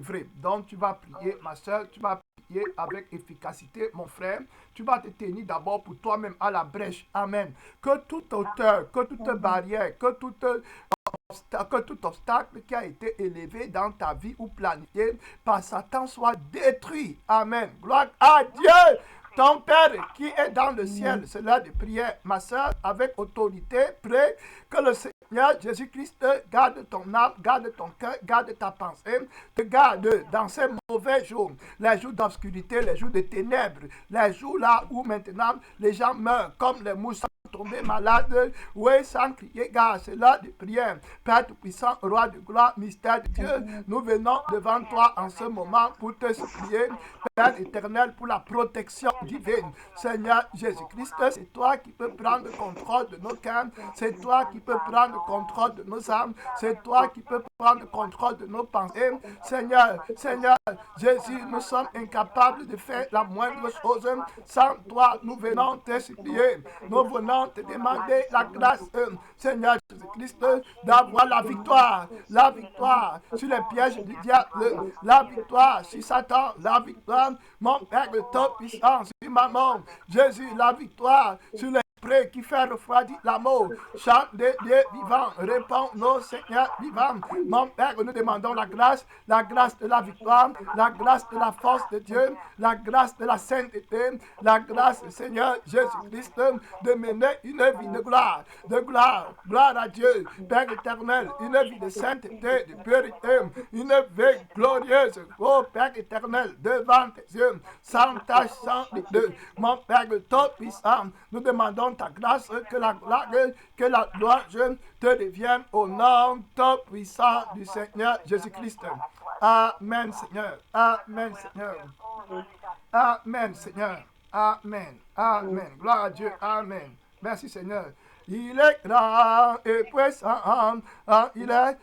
délivrer. Donc tu vas prier, ma soeur, tu vas prier avec efficacité, mon frère. Tu vas te tenir d'abord pour toi-même à la brèche. Amen. Que toute hauteur, que toute barrière, que tout obstacle qui a été élevé dans ta vie ou planifié par Satan soit détruit. Amen. Gloire à Dieu. Ton Père qui est dans le ciel, c'est l'heure de prière. Ma soeur, avec autorité, prie que le Seigneur Jésus-Christ garde ton âme, garde ton cœur, garde ta pensée, te garde dans ces mauvais jours, les jours d'obscurité, les jours de ténèbres, les jours là où maintenant les gens meurent comme les mouches tomber malade, oui, sans crier, gars, c'est l'heure de prière. Père Tout-Puissant, Roi de gloire, mystère de Dieu, nous venons devant toi en ce moment pour te supplier, Père éternel, pour la protection divine. Seigneur Jésus-Christ, c'est toi qui peux prendre le contrôle de nos cœurs, c'est toi qui peux prendre le contrôle de nos âmes, c'est toi qui peux prendre le contrôle de nos pensées. Seigneur, Jésus, nous sommes incapables de faire la moindre chose. Sans toi, nous venons te supplier. Nous venons te demander la grâce, Seigneur Jésus-Christ, d'avoir la victoire sur les pièges du diable, la victoire sur Satan, la victoire, mon Père de toute puissance, sur maman, Jésus, la victoire sur les qui fait refroidir l'amour. Chant de Dieu vivant, réponds-nous, Seigneur vivant. Mon Père, nous demandons la grâce de la victoire, la grâce de la force de Dieu, la grâce de la sainteté, la grâce, Seigneur Jésus-Christ, de mener une vie de gloire, gloire à Dieu, Père éternel, une vie de sainteté, de pureté, une vie glorieuse, ô Père éternel, devant tes yeux, sans tache, sans rideau. Mon Père de tout puissant, nous demandons ta grâce, que la gloire te revienne au nom tout puissant du Seigneur Jésus-Christ. Amen, Seigneur. Amen, Seigneur. Amen, Seigneur. Amen. Amen. Gloire à Dieu. Amen. Merci, Seigneur. Il est grand et puissant, il est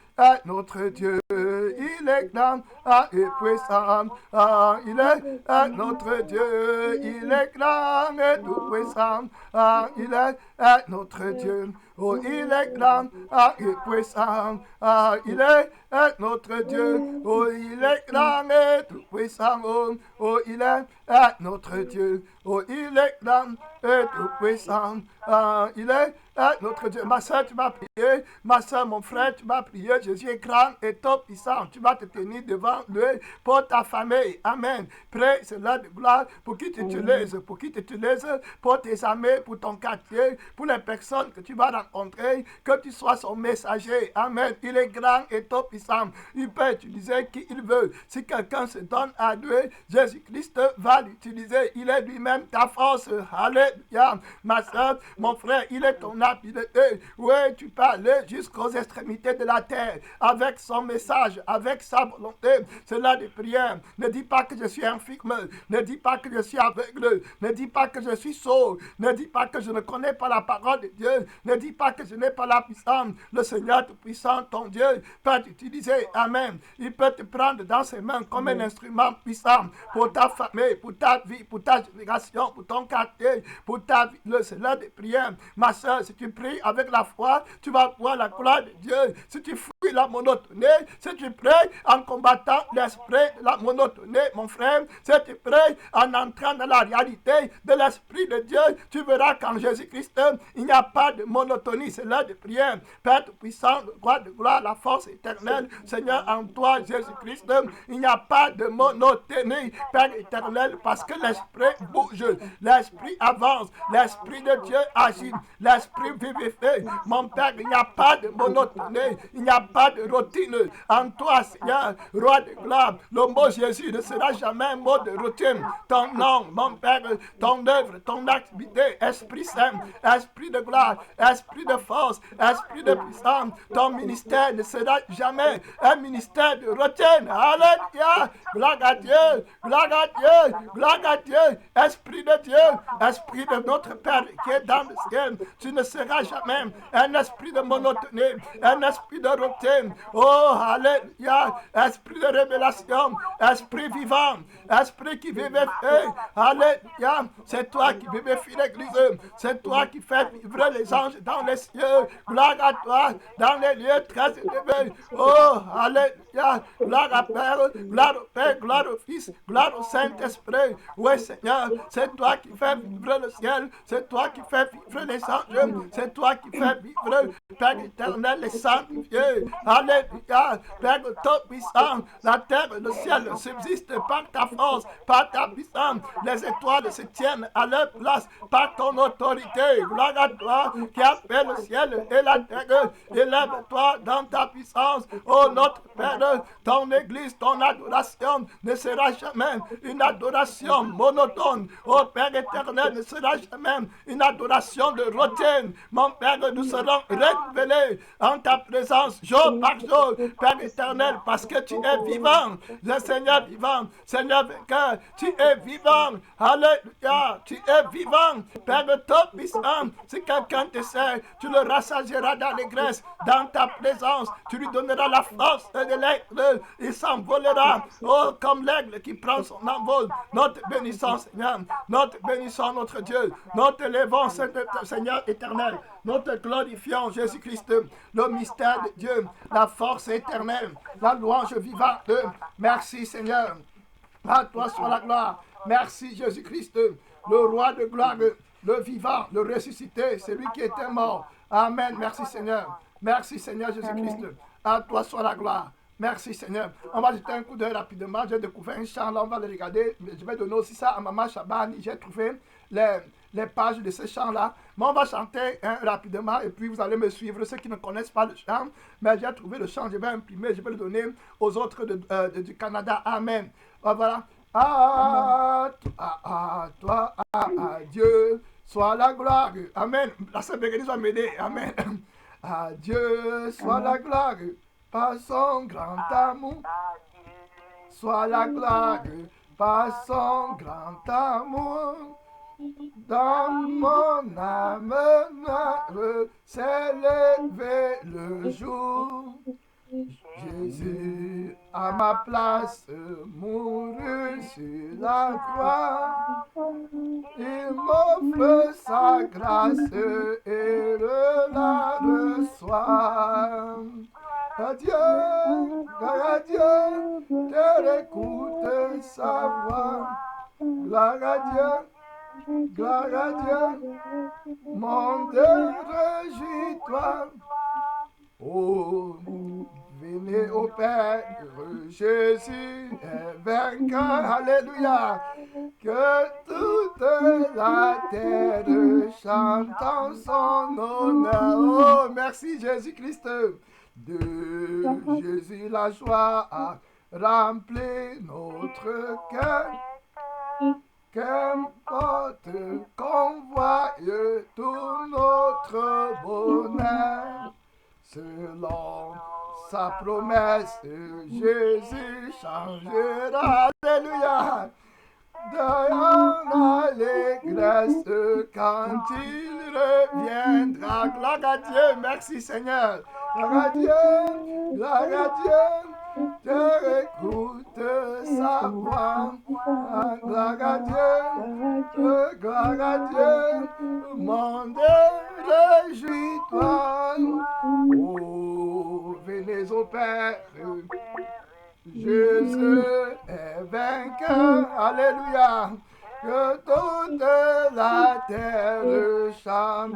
notre Dieu. Il est grand et puissant, il est notre Dieu. Il est grand et tout puissant, il est notre Dieu. Oh, il est grand et puissant, il est notre Dieu. Oh, il est grand et tout puissant, oh, il est notre Dieu. Oh, il est grand et tout puissant, il est notre Dieu. Ma soeur, tu vas prier. Ma soeur, mon frère, tu vas prier. Jésus est grand et tout puissant. Tu vas te tenir devant lui pour ta famille. Amen. Prie, c'est l'heure de gloire pour qui tu utilises, pour tes amis, pour ton quartier, pour les personnes que tu vas rencontrer, que tu sois son messager. Amen. Il est grand et tout puissant. Il peut utiliser qui il veut. Si quelqu'un se donne à lui, Jésus-Christ va l'utiliser. Il est lui-même ta force. Alléluia. Ma soeur, mon frère, il est ton habileté. Oui, tu peux aller jusqu'aux extrémités de la terre avec son message, avec sa volonté. C'est là de prière. Ne dis pas que je suis infirme. Ne dis pas que je suis aveugle. Ne dis pas que je suis sourd. Ne dis pas que je ne connais pas la parole de Dieu. Ne dis pas que je n'ai pas la puissance. Le Seigneur Tout-Puissant, ton Dieu, peut t'utiliser. Amen. Il peut te prendre dans ses mains comme un instrument puissant pour ta famille, pour ta vie, pour ta génération, pour ton quartier, pour ta vie. C'est l'heure de prière. Ma soeur, si tu pries avec la foi, tu vas voir la gloire de Dieu. Si tu fuis la monotonie, si tu pries en combattant l'esprit de la monotonie, mon frère, si tu pries en entrant dans la réalité de l'esprit de Dieu, tu verras qu'en Jésus-Christ, il n'y a pas de monotonie. C'est l'heure de prière. Père Tout-Puissant, le roi de gloire, la force éternelle, Seigneur, en toi, Jésus-Christ, il n'y a pas de monotonie, Père éternel, parce que l'esprit bouge, l'esprit avance, l'esprit de Dieu agit, l'esprit vivifie. Mon Père, il n'y a pas de monotonie, il n'y a pas de routine. En toi, Seigneur, roi de gloire, le mot Jésus ne sera jamais un mot de routine. Ton nom, mon Père, ton œuvre, ton activité, Esprit Saint, Esprit de gloire, Esprit de force, Esprit de puissance, ton ministère ne sera jamais un ministère de routine. Alléluia, gloire à Dieu, gloire à Dieu, gloire à Dieu, Esprit de Dieu, Esprit de notre Père qui est dans le ciel. Tu ne seras jamais un esprit de monotonie, un esprit de routine. Oh, alléluia, esprit de révélation, esprit vivant, esprit qui vivifie. Alléluia, c'est toi qui vivifie l'église, c'est toi qui fais vivre les anges dans les cieux. Gloire à toi, dans les lieux très élevés. Oh, Oh, alléluia. Gloire à Père, gloire au Père, gloire au Fils, gloire au Saint-Esprit. Oui, Seigneur, c'est toi qui fais vivre le ciel, c'est toi qui fais vivre les anges, c'est toi qui fais vivre, Père éternel, les sanctifiés. Alléluia. Père tout-puissant, la terre et le ciel subsistent par ta force, par ta puissance. Les étoiles se tiennent à leur place par ton autorité. Gloire à toi qui as fait le ciel et la terre. Élève-toi dans ta puissance, ô notre Père. Ton église, ton adoration ne sera jamais une adoration monotone. Ô Père éternel, ne sera jamais une adoration de routine. Mon Père, nous serons révélés en ta présence jour par jour, Père éternel, parce que tu es vivant. Le Seigneur vivant, Seigneur vainqueur, tu es vivant. Alléluia, tu es vivant. Père tout puissant, si quelqu'un te sert, tu le rassasieras d'allégresse dans ta présence. Tu lui donneras la force de l'aigle. Il s'envolera, oh, comme l'aigle qui prend son envol. Notre bénissons, Seigneur. Notre bénissons, notre Dieu. Notre élevons, Seigneur éternel. Notre glorifions, Jésus-Christ. Le mystère de Dieu, la force éternelle, la louange vivante. Merci, Seigneur. À toi soit la gloire. Merci, Jésus-Christ, le roi de gloire, le vivant, le ressuscité, celui qui était mort. Amen. Merci, Seigneur. Merci, Seigneur Jésus-Christ. À toi soit la gloire. Merci, Seigneur. On va jeter un coup d'œil rapidement. J'ai découvert un chant là, on va le regarder. Je vais donner aussi ça à Maman Chabani. J'ai trouvé les pages de ce chant-là. Mais on va chanter rapidement et puis vous allez me suivre. Ceux qui ne connaissent pas le chant, mais j'ai trouvé le chant, je vais imprimer, je vais le donner aux autres du Canada. Amen. Voilà. À toi, à Dieu, soit la gloire. Amen. La Sainte Bérénice va m'aider. Amen. À Dieu, soit la gloire, par son grand amour. Soit la gloire, par son grand amour. Dans mon âme noire s'est levé le jour. Jésus, à ma place, mourut sur la croix. Il m'offre sa grâce et je la reçois. Adieu, adieu, je écoute sa voix. Gloire à Dieu, gloire à Dieu, mon Dieu, réjouis-toi. Oh, venez au Père, Jésus est vainqueur, alléluia, que toute la terre chante en son honneur. Oh, merci Jésus-Christ, de Jésus la joie a rempli notre cœur. Qu'importe qu'on voie tout notre bonheur. Selon sa promesse, Jésus changera, alléluia, dans l'allégresse quand il reviendra. Gloire à Dieu, merci Seigneur. Gloire à Dieu, gloire à Dieu, je écoute sa voix. Gloire à Dieu, gloire à Dieu, mon Dieu, réjouis-toi. Oh, venez au Père, Jésus est vainqueur, alléluia, que toute la terre chante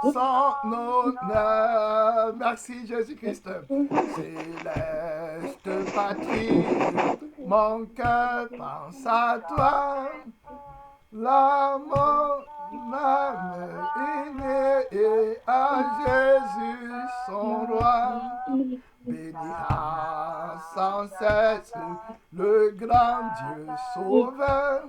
son honneur. Merci Jésus-Christ. Céleste patrie, mon cœur pense à toi. Mon âme unie à Jésus son roi. Bénira sans cesse le grand Dieu sauveur,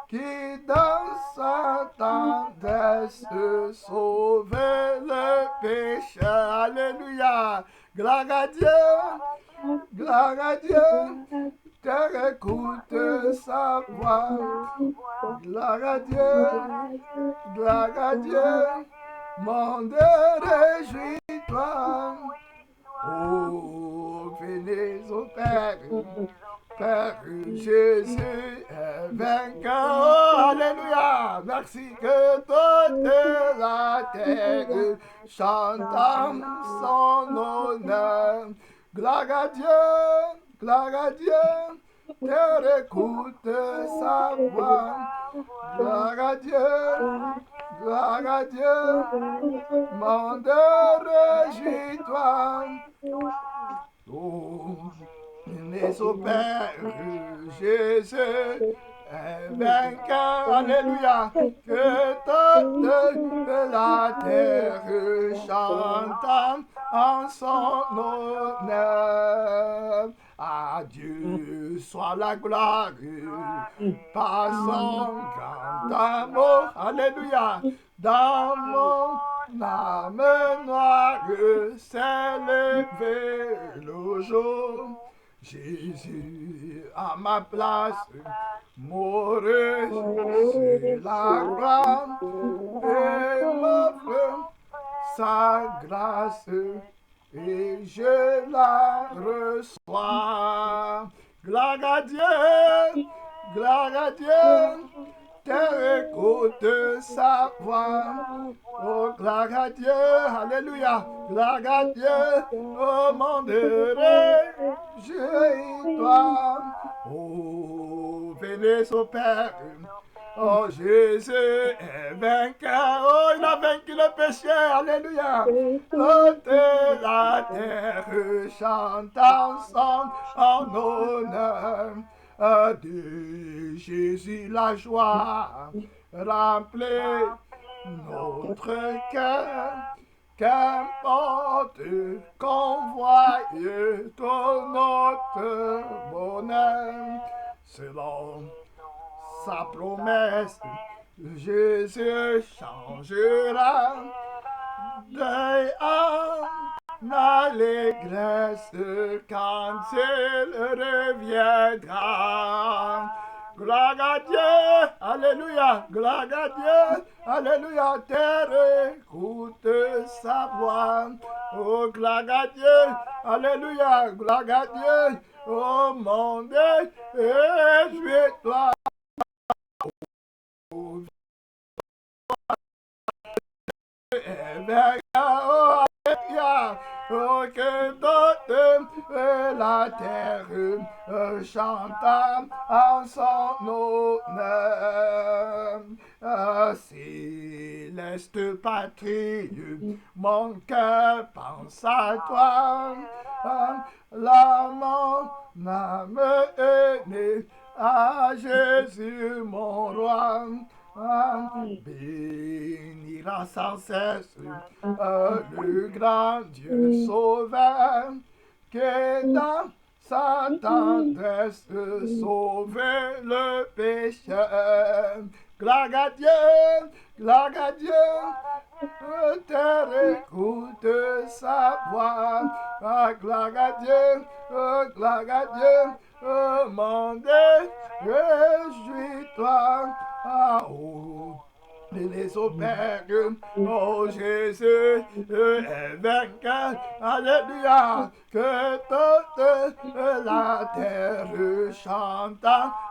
qui dans sa tendresse sauvait le pécheur. Alléluia. Gloire à Dieu, gloire à Dieu. Terre écoute sa voix. Gloire à Dieu, gloire à Dieu. Monde, réjouis-toi. Oh, venez au Père, Père Jésus est vainqueur. Oh, alléluia. Merci que toute la terre chante son honneur. Gloire à Dieu, gloire à Dieu. Terre écoute sa voix. Gloire à Dieu, gloire à Dieu. Monde, réjouis-toi. Oh, mais au Père Jésus est vainqueur, alléluia, que toute la terre chante en son honneur. À Dieu soit la gloire par son grand amour, alléluia, dans mon âme noire s'est levé le jour. Jésus à ma place mourut sur la croix et m'offre sa grâce et je la reçois. Gloire à Dieu, gloire à Dieu. Terre écoute sa voix. Oh, gloire à Dieu, alléluia, gloire à Dieu, oh mon Dieu, réjouis-toi. Oh, venez au Père. Oh, Jésus est vainqueur. Oh, il a vaincu le péché. Alléluia. Toute la terre chante ensemble en honneur de Jésus la joie. Remplit notre cœur. Qu'importe qu'on voie tout notre bonheur. Selon sa promesse, Jésus changera deuil en allégresse quand il reviendra. Gloire à Dieu, alléluia, gloire à Dieu, alléluia, terre écoute sa voix. Oh, gloire à Dieu, alléluia, gloire à Dieu, oh mon Dieu, réjouis-toi. Oh, que toute la terre chante en son honneur. Céleste patrie, mon cœur pense à toi. Mon âme est née à Jésus mon roi. Bénira sans cesse le grand Dieu sauveur qui dans sa tendresse sauve le pécheur. Gloire à Dieu, gloire à Dieu, terre écoute sa voix. Gloire à Dieu, gloire à Dieu, mon Dieu, réjouis-toi. Oh, les au Père, oh Jésus est vainqueur, alléluia, que toute la terre chante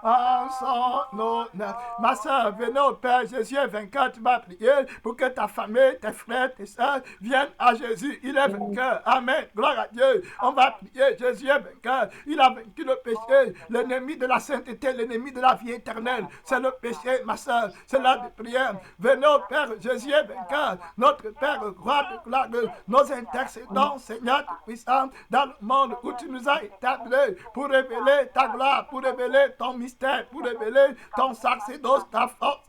en son honneur. Ma soeur, venez au Père, Jésus est vainqueur, tu vas prier pour que ta famille, tes frères, tes soeurs viennent à Jésus, il est vainqueur, amen, gloire à Dieu, on va prier, Jésus est vainqueur, il a vaincu le péché, l'ennemi de la sainteté, l'ennemi de la vie éternelle, c'est le péché, ma soeur, c'est l'heure de prière. Venez au Père, Jésus est vainqueur, notre Père, roi de gloire, nos intercédants, Seigneur puissant, dans le monde où tu nous as établis pour révéler ta gloire, pour révéler ton mystère, pour révéler ton sacerdoce, ta force.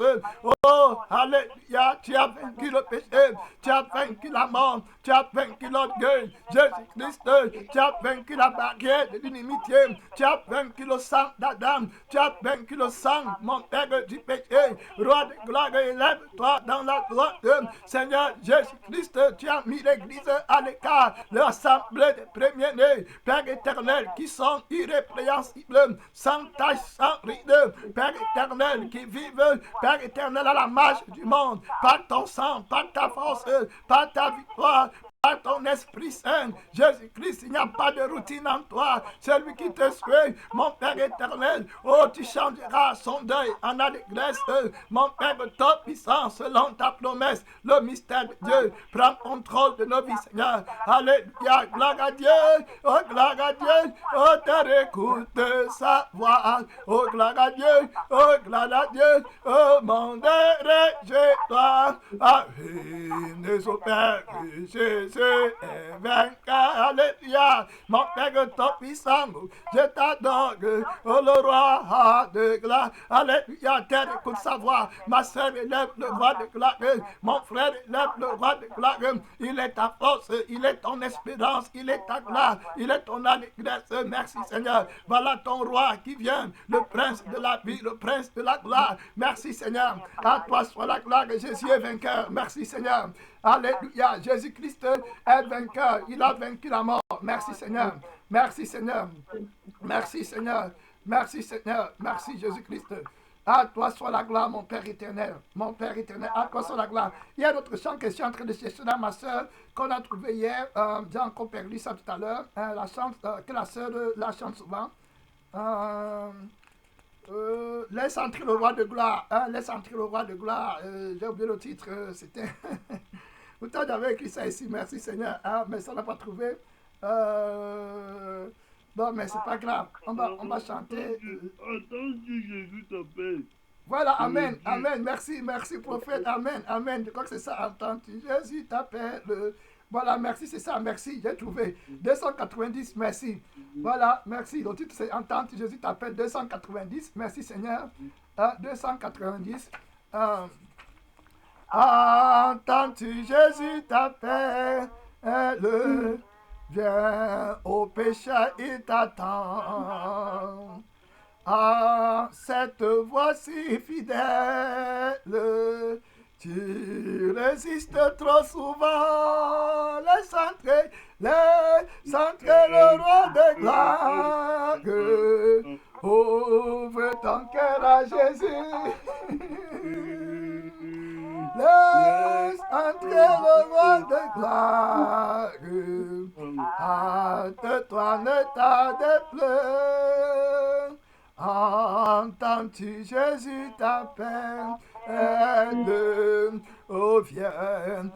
Oh, alléluia, tu as vaincu le péché, tu as vaincu la mort, tu as vaincu l'orgueil, Jésus-Christ, tu as vaincu la barrière de l'inimitié, tu as vaincu le sang d'Adam, tu as vaincu le sang, mon Père, du péché, roi de gloire, élève-toi dans la gloire de Seigneur Jésus-Christ, tu as mis l'église à l'écart, l'assemblée des premiers-nés, Père éternel, qui sont irrépréhensibles, sans tache, sans ride, Père éternel, qui vivent, Père éternel, à la marge du monde, par ton sang, par ta force, par ta victoire, par ton Esprit Saint. Jésus-Christ, il n'y a pas de routine en toi. C'est lui qui te suit, mon Père éternel. Oh, tu changeras son deuil en allégresse. Mon Père Tout-Puissant, selon ta promesse, le mystère de Dieu prend contrôle de nos vies, Seigneur. Alléluia, gloire à Dieu. Oh, gloire à Dieu. Oh, terre écoute sa voix. Oh, gloire à Dieu. Oh, gloire à Dieu. Oh, mon Dieu, toi. Amen. Au Père, Jésus est vainqueur. Alléluia. Mon Père Tout-Puissant, je t'adore. Oh, le roi de gloire. Alléluia. Terre écoute sa voix. Ma soeur élève le roi de gloire. Mon frère élève le roi de gloire. Il est ta force. Il est ton espérance. Il est ta gloire. Il est ton allégresse. Merci Seigneur. Voilà ton roi qui vient. Le prince de la vie. Le prince de la gloire. Merci Seigneur. À toi soit la gloire. Jésus est vainqueur. Merci Seigneur. Alléluia. Jésus-Christ est vainqueur. Il a vaincu la mort. Merci Seigneur. Merci Seigneur. Merci Seigneur. Merci Seigneur. Merci Jésus-Christ. À toi soit la gloire, mon Père éternel. Mon Père éternel, à toi soit la gloire. Il y a d'autres chants que je suis en train de chercher dans ma soeur, qu'on a trouvé hier. J'ai encore perdu ça tout à l'heure. La chante, que la soeur la chante souvent. Laisse entrer le roi de gloire. Laisse entrer le roi de gloire. J'ai oublié le titre. C'était. Pourtant, j'avais écrit ça ici. Merci Seigneur. Mais ça n'a pas trouvé. Bon, mais c'est pas grave. On va chanter. Attends que Jésus t'appelle. Voilà, amen, amen. Merci, merci, prophète. Amen, amen. Je crois que c'est ça. Entends-tu, Jésus t'appelle. Voilà, merci, c'est ça. Merci, j'ai trouvé. 290, merci. Voilà, merci. Le titre, c'est Entends-tu, Jésus t'appelle. 290, merci Seigneur. 290. Entends-tu, Jésus t'appelle. Viens au péché, il t'attend. Cette voix si fidèle, tu résistes trop souvent. Laisse entrer le roi de gloire. Ouvre ton cœur à Jésus. Laisse entrer le roi de gloire. Hâte-toi, ne tarde plus. Entends-tu, Jésus t'appelle. Oh, viens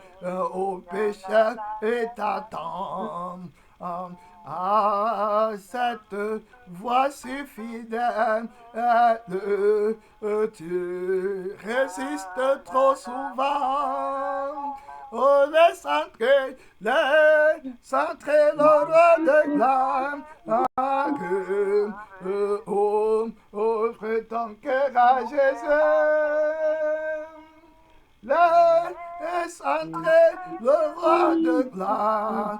au péché et t'attend. Cette voix si fidèle, tu résistes trop souvent. Oh, laisse entrer le roi de gloire. Ouvre ton cœur à Jésus. Laisse entrer le roi de gloire.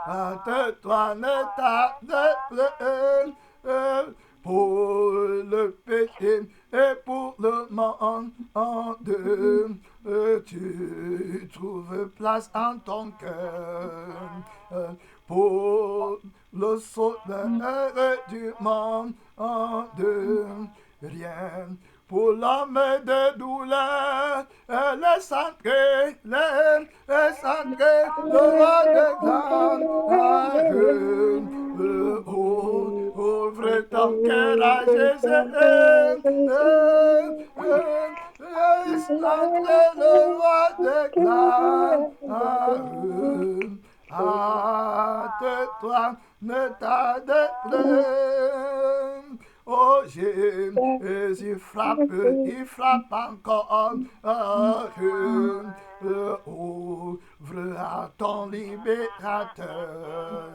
Hâte-toi, ne tarde plus. Pour le péché et pour le monde, tu trouves place en ton cœur. Pour le sauveur du monde, rien. Pour l'homme de douleur, laisse entrer le roi de gloire. Ouvre ton cœur à Jésus. Laisse entrer le roi de gloire. Hâte-toi, ne tarde plus. Oh, Jésus frappe, il frappe encore. Ouvre à ton libérateur.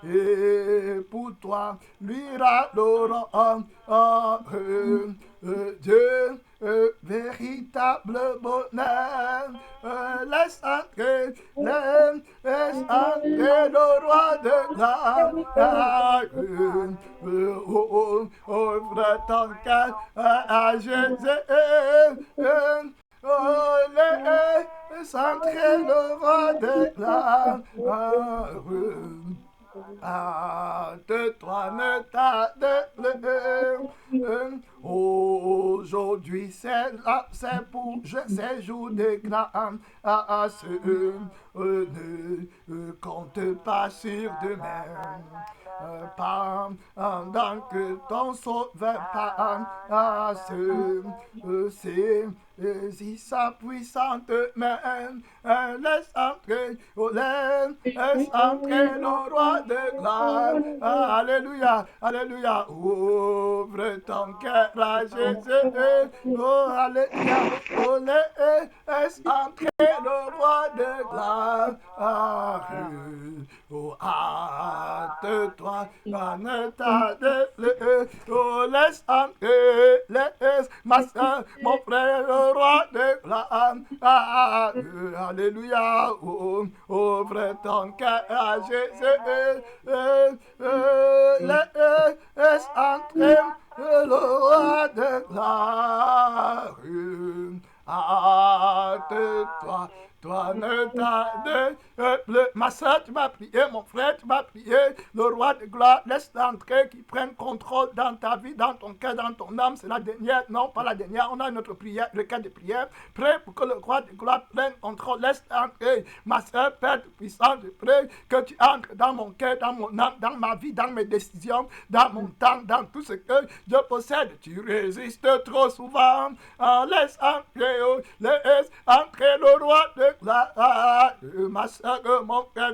Et pour toi, lui râleront. Dieu, véritable bonheur. Laisse entrer le roi de gloire. Ouvre ton cœur à Jésus. Laisse entrer le roi de gloire. Hâte-toi, ne tarde plus. Oh, Aujourd'hui, c'est pour ces jours de grâce. Ne compte pas sur demain. Pendant que ton sauveur passe, saisis sa puissante main, laisse entrer le roi de gloire. Alléluia, alléluia, ouvre ton cœur à Jésus. Oh, alléluia, oh, laisse entrer le roi de gloire. Oh, hâte-toi, ne tarde plus. Oh, laisse entrer, laisse ma soeur, mon frère, le roi de gloire. Alléluia, oh, ouvre ton cœur à Jésus. Laisse entrer le roi de gloire. Hâte-toi. Toi ne tarde plus. Ma soeur, tu m'as prié, mon frère, tu m'as prié. Le roi de gloire, laisse l'entrée qui prenne contrôle dans ta vie, dans ton cœur, dans ton âme. C'est la dernière, non pas la dernière. On a notre prière, le cas de prière. Prêt pour que le roi de gloire prenne contrôle. Laisse l'entrée. Ma soeur, Père puissant, je prie que tu entres dans mon cœur, dans mon âme, dans ma vie, dans mes décisions, dans mon temps, dans tout ce que je possède. Tu résistes trop souvent. Laisse entrer, laisse entrer le roi de ma soeur, mon frère,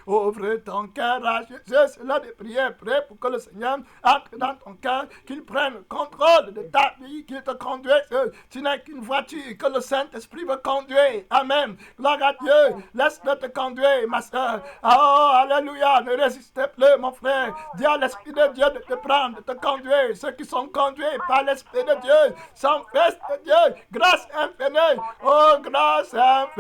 ouvre ton cœur à Jésus. C'est là de prier, prêt pour que le Seigneur entre dans ton cœur, qu'il prenne le contrôle de ta vie, qu'il te conduise. Tu n'es qu'une voiture que le Saint-Esprit veut conduire. Amen. Gloire à Dieu. Laisse-le te conduire, ma soeur. Oh, alléluia. Ne résistez plus, mon frère. Dis à l'Esprit de Dieu de te prendre, de te conduire. Ceux qui sont conduits par l'Esprit de Dieu sont fils de Dieu. Grâce infinie. Oh, grâce infinie.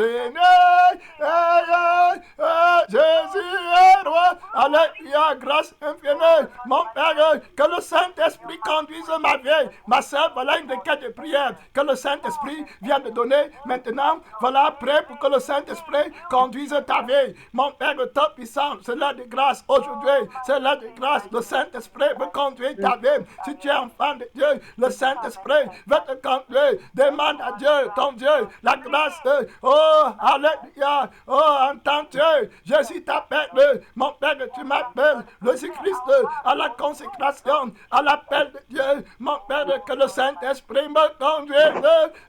Jésus est roi. Alléluia, grâce infinie. Mon Père, que le Saint-Esprit conduise ma vie. Ma soeur, voilà une requête de prière que le Saint-Esprit vient de donner. Maintenant, voilà prêt pour que le Saint-Esprit conduise ta vie. Mon Père, top puissant, c'est l'heure de grâce aujourd'hui. C'est l'heure de grâce. Le Saint-Esprit veut conduire ta vie. Si tu es enfant de Dieu, le Saint-Esprit veut te conduire. Demande à Dieu, ton Dieu, la grâce. Oh, alléluia. Oh, entends-tu? Jésus t'appelle. Mon Père, tu m'appelles. Le Jésus-Christ à la consécration, à l'appel de Dieu. Mon Père, que le Saint-Esprit me conduise.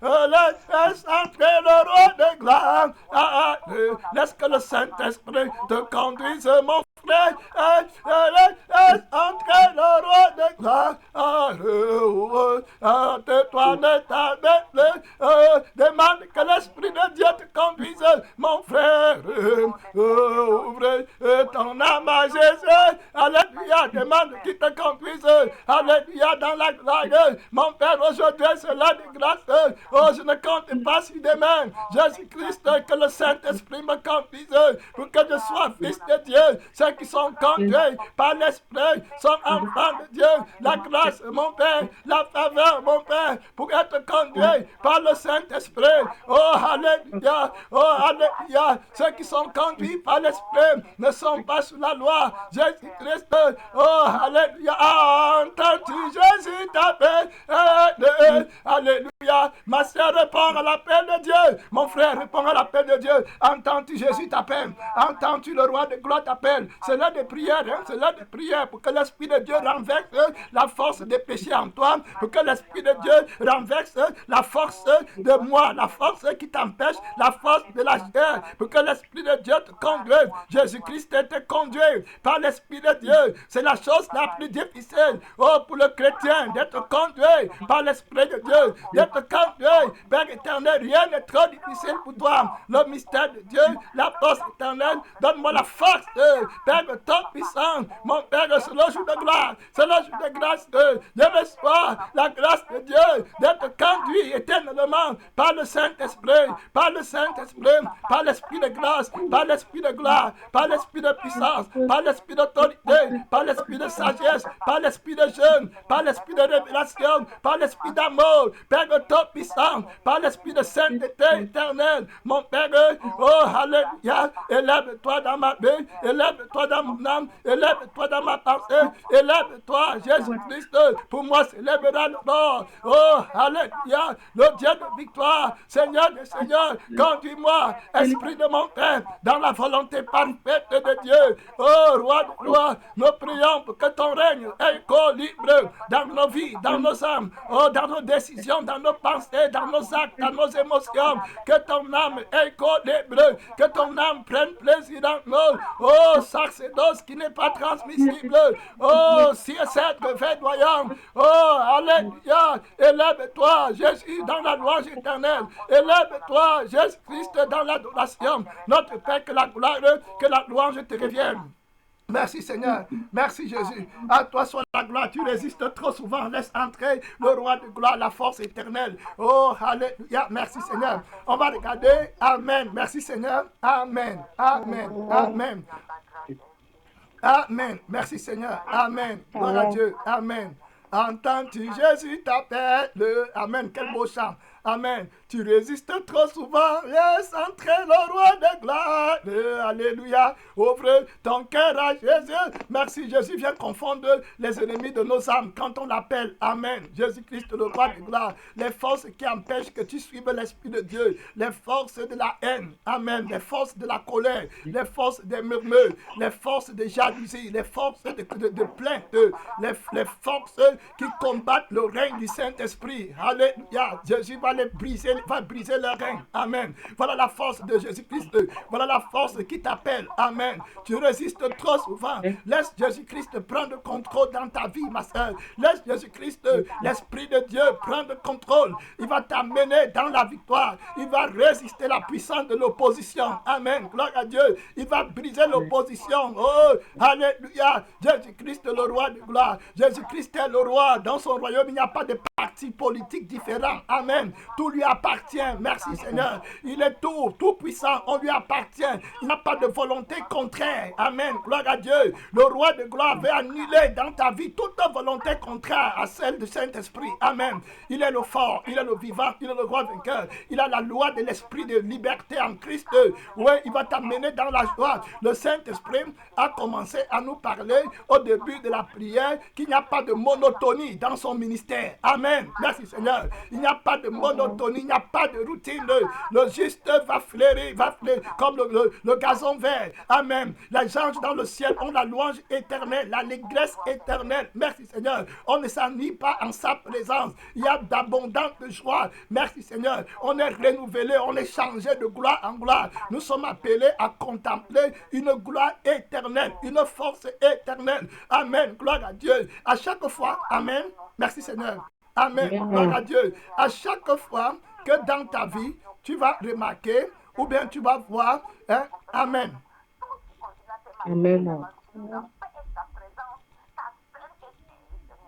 Laisse entrer le roi de gloire. Laisse que le Saint-Esprit te conduise, mon frère. Laisse entrer le roi de gloire. Toi ne tarde plus. Demande que l'Esprit de Dieu te conduise, mon frère. Ouvre ton âme à Jésus. Alléluia. Demande qu'il te conduise. Alléluia. Dans la gloire. Mon Père, aujourd'hui, c'est l'heure de grâce. Oh, je ne compte pas si demain, Jésus-Christ, que le Saint-Esprit me conduise pour que je sois fils de Dieu. Ceux qui sont conduits par l'Esprit sont enfants de Dieu. La grâce, mon Père, la faveur, mon Père, pour être conduit par le Saint-Esprit. Oh, alléluia. Oh, alléluia. Ceux qui sont conduits par l'Esprit ne sont pas sous la loi. Jésus-Christ, oh, alléluia. Entends-tu, Jésus t'appelle. Alléluia. Ma soeur répond à l'appel de Dieu. Mon frère répond à l'appel de Dieu. Entends-tu, Jésus t'appelle. Entends-tu, le roi de gloire t'appelle. C'est l'heure de prière. C'est l'heure de prière pour que l'Esprit de Dieu renverse la force des péchés en toi. Pour que l'Esprit de Dieu renverse la force de moi. La force qui t'empêche. La force de la chair. Pour que l'Esprit de Dieu te conduise. Jésus-Christ te conduit par l'Esprit de Dieu. C'est la chose la plus difficile. Oh, pour le chrétien, d'être conduit par l'Esprit de Dieu. D'être conduit, Père éternel. Rien n'est trop difficile pour toi. Le mystère de Dieu, la force éternelle. Donne-moi la force, Père de ton puissant. Mon Père, c'est le jour de gloire. C'est le jour de grâce. Je reçois la grâce de Dieu d'être conduit éternellement par le Saint-Esprit. Par le Saint-Esprit. Par l'Esprit de grâce. Par l'Esprit de gloire. Par l'Esprit de puissance. Par l'Esprit d'autorité. Par l'Esprit de sagesse. Par l'Esprit de jeûne. Par l'Esprit de révélation. Par l'Esprit d'amour. Père de ton puissant. Par l'Esprit de sainteté éternelle. Mon Père, oh, alléluia. Élève-toi dans ma vie. Élève-toi élève-toi dans mon âme, élève-toi dans ma pensée, élève-toi, Jésus-Christ. Pour moi, s'élèvera le nord. Oh, alléluia, le Dieu de victoire, Seigneur des Seigneurs, conduis-moi, Esprit de mon Père, dans la volonté parfaite de Dieu. Oh, Roi de gloire, nous prions pour que ton règne ait écho libre dans nos vies, dans nos âmes, oh, dans nos décisions, dans nos pensées, dans nos actes, dans nos émotions. Que ton âme ait écho libre, que ton âme prenne plaisir dans nous. Oh, sacerdoce qui n'est pas transmissible. Oh, si c'est verdoyant. Oh, alléluia. Élève-toi, Jésus, dans la louange éternelle. Élève-toi, Jésus-Christ, dans l'adoration. Notre Père, que la gloire, que la louange te revienne. Merci Seigneur, merci Jésus. À toi soit la gloire, tu résistes trop souvent. Laisse entrer le roi de gloire, la force éternelle. Oh, alléluia, merci Seigneur. On va regarder, amen. Merci Seigneur, amen, amen, amen. Amen, merci Seigneur, amen. Gloire à Dieu, amen. Entends-tu Jésus t'appelle, amen, quel beau chant. Amen. Tu résistes trop souvent. Laisse entrer le roi de gloire. Alléluia. Ouvre ton cœur à Jésus. Merci Jésus. Viens confondre les ennemis de nos âmes quand on l'appelle. Amen. Jésus-Christ, le roi de gloire. Les forces qui empêchent que tu suives l'Esprit de Dieu. Les forces de la haine. Amen. Les forces de la colère. Les forces des murmures. Les forces de jalousie. Les forces de plainte. Les forces qui combattent le règne du Saint-Esprit. Alléluia. Jésus va briser leur règne. Amen. Voilà la force de Jésus-Christ. Voilà la force qui t'appelle. Amen. Tu résistes trop souvent. Laisse Jésus-Christ prendre contrôle dans ta vie, ma soeur. Laisse Jésus-Christ, l'Esprit de Dieu, prendre contrôle. Il va t'amener dans la victoire. Il va résister la puissance de l'opposition. Amen. Gloire à Dieu. Il va briser l'opposition. Oh, alléluia. Jésus-Christ, le roi de gloire. Jésus-Christ est le roi. Dans son royaume, il n'y a pas de partis politiques différents. Amen. Tout lui appartient. Merci Seigneur. Il est tout puissant. On lui appartient. Il n'a pas de volonté contraire. Amen. Gloire à Dieu. Le roi de gloire veut annuler dans ta vie toute volonté contraire à celle du Saint-Esprit. Amen. Il est le fort. Il est le vivant. Il est le roi vainqueur. Il a la loi de l'esprit de liberté en Christ. Oui, il va t'amener dans la joie. Le Saint-Esprit a commencé à nous parler au début de la prière qu'il n'y a pas de monotonie dans son ministère. Amen. Merci Seigneur. Il n'y a pas de monotonie, il n'y a pas de routine. Le juste va fleurir comme le gazon vert. Amen. Les anges dans le ciel ont la louange éternelle, l'allégresse éternelle. Merci Seigneur. On ne s'ennuie pas en sa présence. Il y a d'abondantes joie. Merci Seigneur. On est renouvelé, on est changé de gloire en gloire. Nous sommes appelés à contempler une gloire éternelle, une force éternelle. Amen. Gloire à Dieu. À chaque fois, amen. Merci Seigneur. Amen. Gloire à Dieu. À chaque fois que dans ta vie, tu vas remarquer ou bien tu vas voir, hein? Amen. Amen.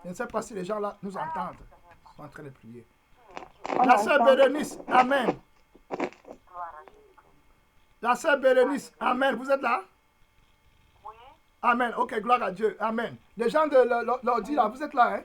Je ne sais pas si les gens là nous entendent. Ils sont en train de prier. La sœur Bérénice, amen. La sœur Bérénice, amen. Vous êtes là? Oui. Amen. Ok, gloire à Dieu. Amen. Les gens de l'ordi là, vous êtes là, hein?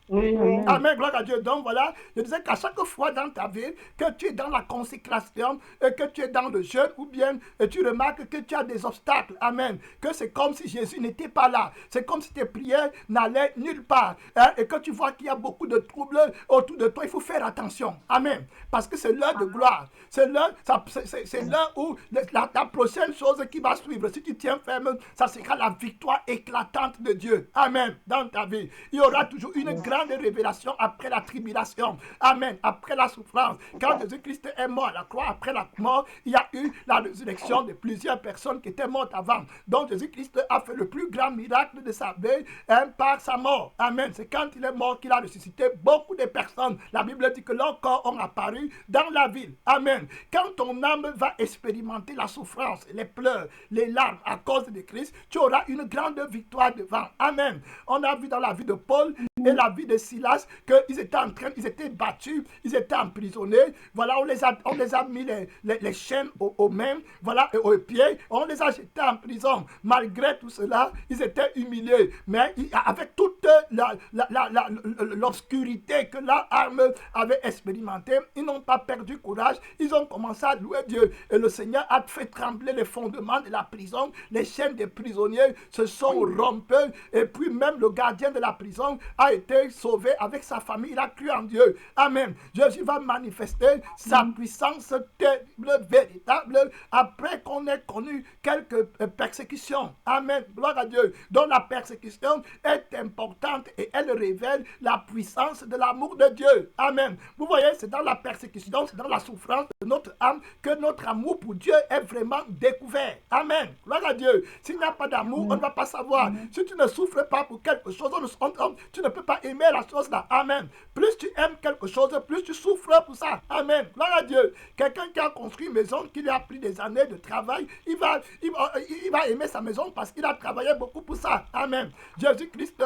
Oui, amen. Amen, gloire à Dieu. Donc voilà, je disais qu'à chaque fois dans ta vie, que tu es dans la consécration, et que tu es dans le jeûne, ou bien et tu remarques que tu as des obstacles. Amen. Que c'est comme si Jésus n'était pas là. C'est comme si tes prières n'allaient nulle part. Hein, et que tu vois qu'il y a beaucoup de troubles autour de toi, il faut faire attention. Amen. Parce que c'est l'heure de gloire. C'est l'heure où la prochaine chose qui va suivre, si tu tiens ferme, ça sera la victoire éclatante de Dieu. Amen. Dans ta vie. Il y aura toujours une grande révélation après la tribulation. Amen. Après la souffrance. Quand Jésus-Christ est mort à la croix, après la mort, il y a eu la résurrection de plusieurs personnes qui étaient mortes avant. Donc Jésus-Christ a fait le plus grand miracle de sa vie par sa mort. Amen. C'est quand il est mort qu'il a ressuscité beaucoup de personnes. La Bible dit que leurs corps ont apparu dans la ville. Amen. Quand ton âme va expérimenter la souffrance, les pleurs, les larmes à cause de Christ, tu auras une grande victoire devant. Amen. On a vu dans la vie de Paul et la vie de Silas qu'ils étaient battus, ils étaient emprisonnés. Voilà, on les a mis les chaînes aux mains, voilà, et aux pieds. On les a jetés en prison. Malgré tout cela, ils étaient humiliés. Mais avec toute l'obscurité que leur âme avait expérimentée, ils n'ont pas perdu courage. Ils ont commencé à louer Dieu. Et le Seigneur a fait trembler les fondements de la prison. Les chaînes des prisonniers se sont rompues. Et puis même le gardien de la prison a été sauvé avec sa famille. Il a cru en Dieu. Amen. Jésus va manifester sa puissance terrible, véritable, après qu'on ait connu quelques persécutions. Amen. Gloire à Dieu. Donc la persécution est importante et elle révèle la puissance de l'amour de Dieu. Amen. Vous voyez, c'est dans la persécution, c'est dans la souffrance de notre âme que notre amour pour Dieu est vraiment découvert. Amen. Gloire à Dieu. S'il n'y a pas d'amour, on ne va pas savoir. Si tu ne souffres pas pour quelque chose, tu ne peux pas aimer la chose là. Amen. Plus tu aimes quelque chose, plus tu souffres pour ça. Amen. Gloire à Dieu. Quelqu'un qui a construit une maison, qui lui a pris des années de travail, il va aimer sa maison parce qu'il a travaillé beaucoup pour ça. Amen. Jésus-Christ,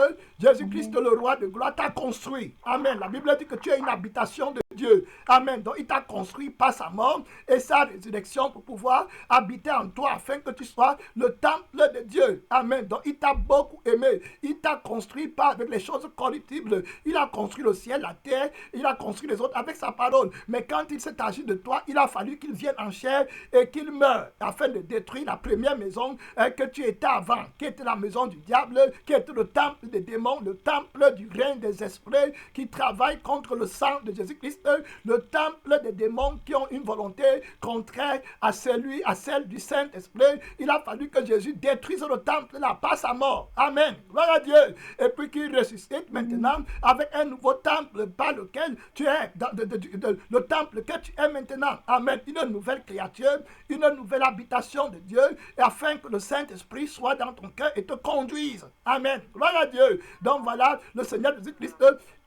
le roi de gloire, t'a construit. Amen. La Bible dit que tu es une habitation de Dieu. Amen. Donc il t'a construit par sa mort et sa résurrection pour pouvoir habiter en toi afin que tu sois le temple de Dieu. Amen. Donc il t'a beaucoup aimé. Il t'a construit pas avec les choses corruptibles. Il a construit le ciel, la terre. Il a construit les autres avec sa parole. Mais quand il s'est agi de toi, il a fallu qu'il vienne en chair et qu'il meure afin de détruire la première maison que tu étais avant, qui était la maison du diable, qui était le temple des démons, le temple du règne des esprits qui travaille contre le sang de Jésus-Christ, le temple des démons qui ont une volonté contraire à celle du Saint-Esprit. Il a fallu que Jésus détruise le temple là par sa mort. Amen. Gloire à Dieu. Et puis qu'il ressuscite maintenant avec un nouveau temple par lequel tu es, le temple que tu es maintenant. Amen. Une nouvelle créature, une nouvelle habitation de Dieu, et afin que le Saint-Esprit soit dans ton cœur et te conduise. Amen. Gloire à Dieu. Donc voilà, le Seigneur Jésus-Christ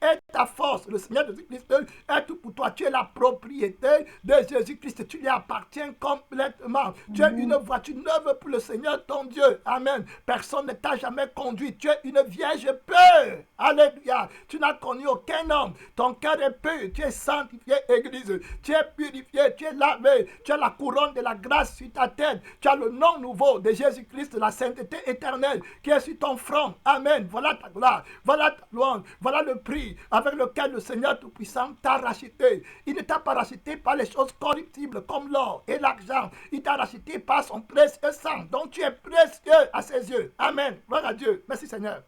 est ta force. Le Seigneur Jésus-Christ est tout pour toi. Tu es la propriété de Jésus-Christ. Tu lui appartiens complètement. Tu es une voiture neuve pour le Seigneur ton Dieu. Amen. Personne ne t'a jamais conduit. Tu es une vierge pure. Alléluia. Tu n'as connu aucun homme. Ton cœur est pur. Tu es sanctifié, Église. Tu es purifié. Tu es lavé. Tu as la couronne de la grâce sur ta tête. Tu as le nom nouveau de Jésus-Christ, la sainteté éternelle qui est sur ton front. Amen. Voilà ta gloire. Voilà ta louange. Voilà le prix avec lequel le Seigneur Tout-Puissant t'a racheté. Il ne t'a pas racheté par les choses corruptibles comme l'or et l'argent. Il t'a racheté par son précieux sang. Donc tu es précieux à ses yeux. Amen. Gloire à Dieu. Merci Seigneur.